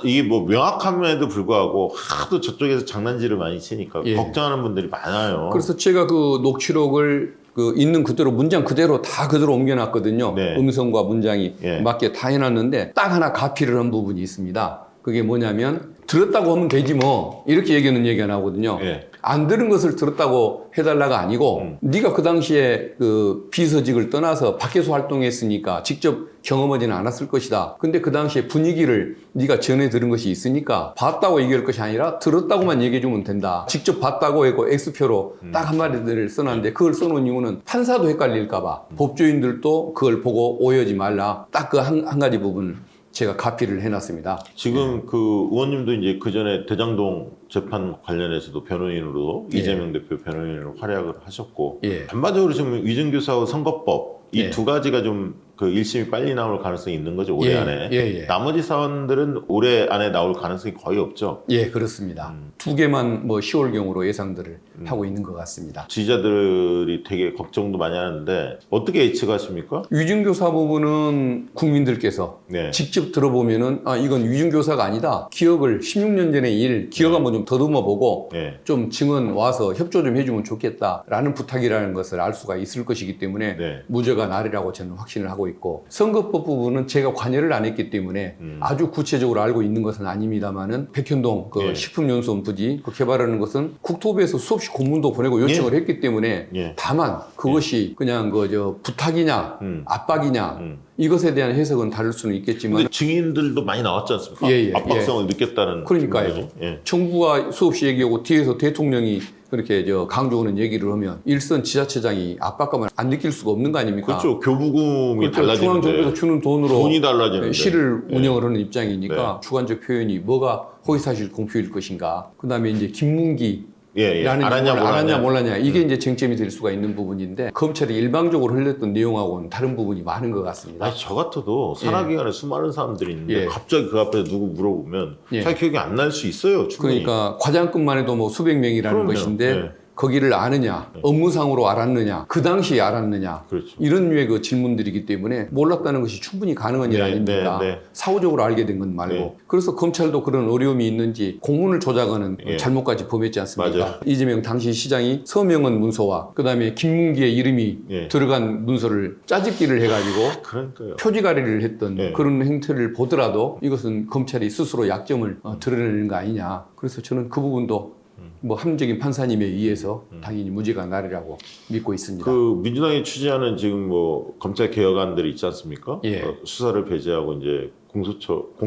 이게 뭐 명확함에도 불구하고 하도 저쪽에서 장난질을 많이 치니까 걱정하는 분들이 많아요. 그래서 제가 그 녹취록을 있는 그대로 문장 그대로 다 그대로 옮겨놨거든요. 음성과 문장이 맞게 다 해놨는데 딱 하나 가피를 한 부분이 있습니다. 그게 뭐냐면 들었다고 하면 되지 뭐 이렇게 얘기하는 얘기가 나오거든요. 안 들은 것을 들었다고 해달라가 아니고 네가 그 당시에 그 비서직을 떠나서 밖에서 활동했으니까 직접 경험하지는 않았을 것이다. 근데 그 당시에 분위기를 네가 전해 들은 것이 있으니까 봤다고 얘기할 것이 아니라 들었다고만 얘기해 주면 된다. 직접 봤다고 하고 X표로 딱 한마디를 써놨는데 그걸 써놓은 이유는 판사도 헷갈릴까 봐 법조인들도 그걸 보고 오해하지 말라. 딱 그 한 가지 부분을 제가 가피를 해놨습니다. 지금 그 의원님도 이제 그 전에 대장동 재판 관련해서도 변호인으로 예. 이재명 대표 변호인으로 활약을 하셨고 예. 전반적으로 지금 위증교사하고 선거법 이 예. 두 가지가 좀 그 1심이 빨리 나올 가능성이 있는 거죠, 올해 예. 안에. 예. 나머지 사안들은 올해 안에 나올 가능성이 거의 없죠. 예, 그렇습니다. 두 개만 뭐 10월경으로 예상들을 하고 있는 것 같습니다. 지지자들이 되게 걱정도 많이 하는데 어떻게 예측하십니까? 위증교사 부분은 국민들께서 네. 직접 들어보면은 아 이건 위증교사가 아니다. 기억을 16년 전의 일 기억 한번 좀 더듬어 보고 네. 좀 증언 와서 협조 좀 해주면 좋겠다라는 부탁이라는 것을 알 수가 있을 것이기 때문에 네. 무죄가 나리라고 저는 확신을 하고 있고 선거법 부분은 제가 관여를 안 했기 때문에 아주 구체적으로 알고 있는 것은 아닙니다만은 백현동 그 예. 식품연수원 부지 그 개발하는 것은 국토부에서 수없이 공문도 보내고 요청을 했기 때문에 예. 다만 그것이 그냥 그 저 부탁이냐 압박이냐 이것에 대한 해석은 다를 수는 있겠지만 근데 증인들도 많이 나왔지 않습니까? 예, 예, 압박성을 느꼈다는. 그러니까요. 거죠. 예. 정부가 수없이 얘기하고 뒤에서 대통령이 그렇게 저 강조하는 얘기를 하면 일선 지자체장이 압박감을 안 느낄 수가 없는 거 아닙니까? 그렇죠. 교부금이 그렇죠. 달라지는데 중앙정부에서 주는 돈으로 돈이 달라지는데 시를 예. 운영을 하는 입장이니까 네. 주관적 표현이 뭐가 허위사실 공표일 것인가. 그다음에 이제 김문기 예, 예. 라는 알았냐 몰랐냐 이게 이제 쟁점이 될 수가 있는 부분인데 검찰이 일방적으로 흘렸던 내용하고는 다른 부분이 많은 것 같습니다. 아니 저 같아도 산하기관에 수많은 사람들이 있는데 예. 갑자기 그 앞에 누구 물어보면 예. 자기 기억이 안 날 수 있어요. 충분히. 그러니까 과장급만 해도 뭐 수백 명이라는 그럼요. 것인데 예. 거기를 아느냐, 업무상으로 알았느냐, 그 당시에 알았느냐 그렇죠. 이런 류의 그 질문들이기 때문에 몰랐다는 것이 충분히 가능한 일 네, 아닙니까? 네, 네. 사후적으로 알게 된 건 말고 네. 그래서 검찰도 그런 어려움이 있는지 공문을 조작하는 예. 잘못까지 범했지 않습니까? 맞아요. 이재명 당시 시장이 서명한 문서와 그다음에 김문기의 이름이 예. 들어간 문서를 짜집기를 해가지고 그러니까요. 표지가리를 했던 네. 그런 행태를 보더라도 이것은 검찰이 스스로 약점을 드러내는 거 아니냐. 그래서 저는 그 부분도 뭐 합리적인 판사님에 의해서 당연히 무죄가 나리라고 믿고 있습니다. 그 민주당이 추진하는 지금 뭐 검찰 개혁안들이 있지 않습니까? 예. 수사를 배제하고 이제 공소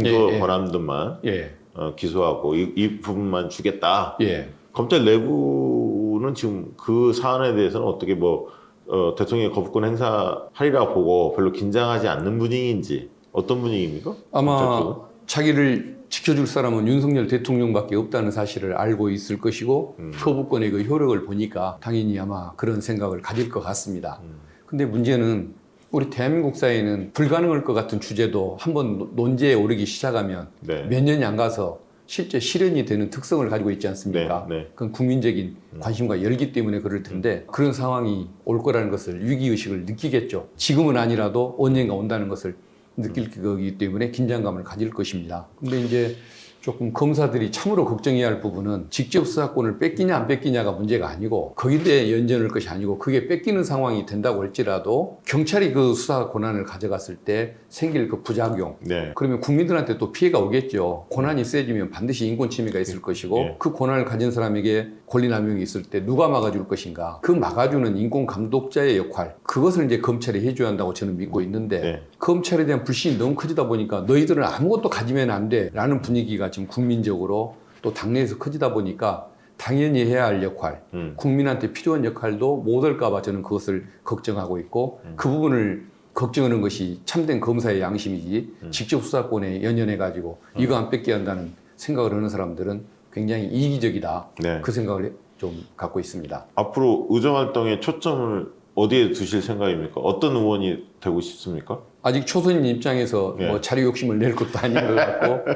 예, 예. 권한들만 예, 기소하고 이 부분만 주겠다. 예. 검찰 내부는 지금 그 사안에 대해서는 어떻게 뭐 대통령의 거부권 행사하리라 보고 별로 긴장하지 않는 분위기인지 어떤 분위기입니까? 검찰 아마 쪽은? 자기를 지켜줄 사람은 윤석열 대통령밖에 없다는 사실을 알고 있을 것이고 거부권의 그 효력을 보니까 당연히 아마 그런 생각을 가질 것 같습니다. 근데 문제는 우리 대한민국 사회는 불가능할 것 같은 주제도 한번 논제에 오르기 시작하면 네. 몇 년이 안 가서 실제 실현이 되는 특성을 가지고 있지 않습니까? 네, 네. 그건 국민적인 관심과 열기 때문에 그럴 텐데 그런 상황이 올 거라는 것을 위기의식을 느끼겠죠. 지금은 아니라도 언젠가 온다는 것을 느낄 거기 때문에 긴장감을 가질 것입니다. 근데 이제 조금 검사들이 참으로 걱정해야 할 부분은 직접 수사권을 뺏기냐 안 뺏기냐가 문제가 아니고 거기에 대해 연전할 것이 아니고 그게 뺏기는 상황이 된다고 할지라도 경찰이 그 수사 권한을 가져갔을 때 생길 그 부작용 네. 그러면 국민들한테 또 피해가 오겠죠. 권한이 세지면 반드시 인권 침해가 있을 것이고 예. 그 권한을 가진 사람에게 권리남용이 있을 때 누가 막아줄 것인가. 그 막아주는 인권 감독자의 역할 그것을 이제 검찰이 해줘야 한다고 저는 믿고 있는데 네. 검찰에 대한 불신이 너무 커지다 보니까 너희들은 아무것도 가지면 안 돼 라는 분위기가 지금 국민적으로 또 당내에서 커지다 보니까 당연히 해야 할 역할 국민한테 필요한 역할도 못할까 봐 저는 그것을 걱정하고 있고 그 부분을 걱정하는 것이 참된 검사의 양심이지 직접 수사권에 연연해 가지고 이거 안 뺏게 한다는 생각을 하는 사람들은 굉장히 이기적이다. 네. 그 생각을 좀 갖고 있습니다. 앞으로 의정활동의 초점을 어디에 두실 생각입니까? 어떤 의원이 되고 싶습니까? 아직 초선인 입장에서 네. 뭐 자료 욕심을 낼 것도 아닌 것 같고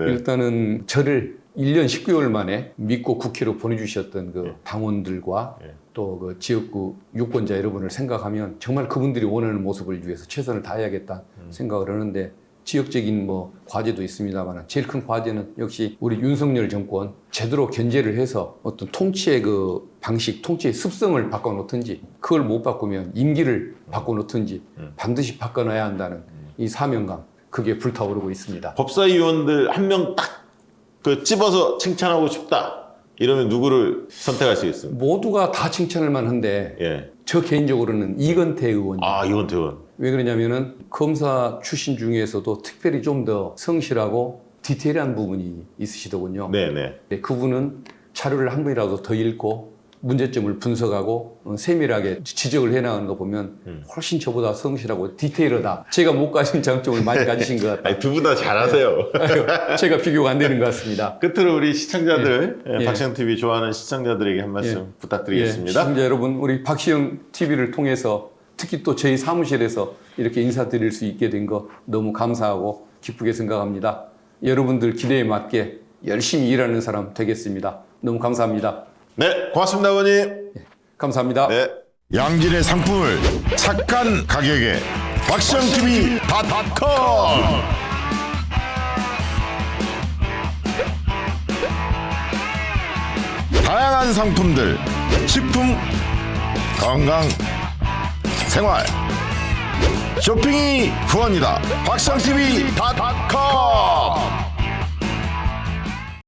네. 일단은 저를 1년 10개월 만에 믿고 국회로 보내주셨던 그 당원들과 네. 또 그 지역구 유권자 여러분을 생각하면 정말 그분들이 원하는 모습을 위해서 최선을 다해야겠다 생각을 하는데 지역적인 뭐 과제도 있습니다만 제일 큰 과제는 역시 우리 윤석열 정권 제대로 견제를 해서 어떤 통치의 그 방식, 통치의 습성을 바꿔놓든지 그걸 못 바꾸면 임기를 바꿔놓든지 반드시 바꿔놔야 한다는 이 사명감 그게 불타오르고 있습니다. 법사위원들 한 명 딱 그 찝어서 칭찬하고 싶다. 이러면 누구를 선택하시겠습니까? 모두가 다 칭찬할 만한데 예. 저 개인적으로는 이건태 의원님. 아, 이건태 의원. 왜 그러냐면은 검사 출신 중에서도 특별히 좀 더 성실하고 디테일한 부분이 있으시더군요. 네네. 그분은 자료를 한 번이라도 더 읽고 문제점을 분석하고 세밀하게 지적을 해나가는 거 보면 훨씬 저보다 성실하고 디테일하다. 제가 못 가진 장점을 많이 가지신 것 같다. 두 분 다 잘하세요. 제가 비교가 안 되는 것 같습니다. 끝으로 우리 시청자들, 예. 박시영 TV 좋아하는 시청자들에게 한 말씀 예. 부탁드리겠습니다. 시청자 여러분, 우리 박시영 TV를 통해서 특히 또 저희 사무실에서 이렇게 인사드릴 수 있게 된 거 너무 감사하고 기쁘게 생각합니다. 여러분들 기대에 맞게 열심히 일하는 사람 되겠습니다. 너무 감사합니다. 네, 고맙습니다, 아버님. 감사합니다. 네. 양질의 상품을 착한 가격에 박시영TV.com 다양한 상품들, 식품, 건강, 생활, 쇼핑이 후원이다. 박시영TV.com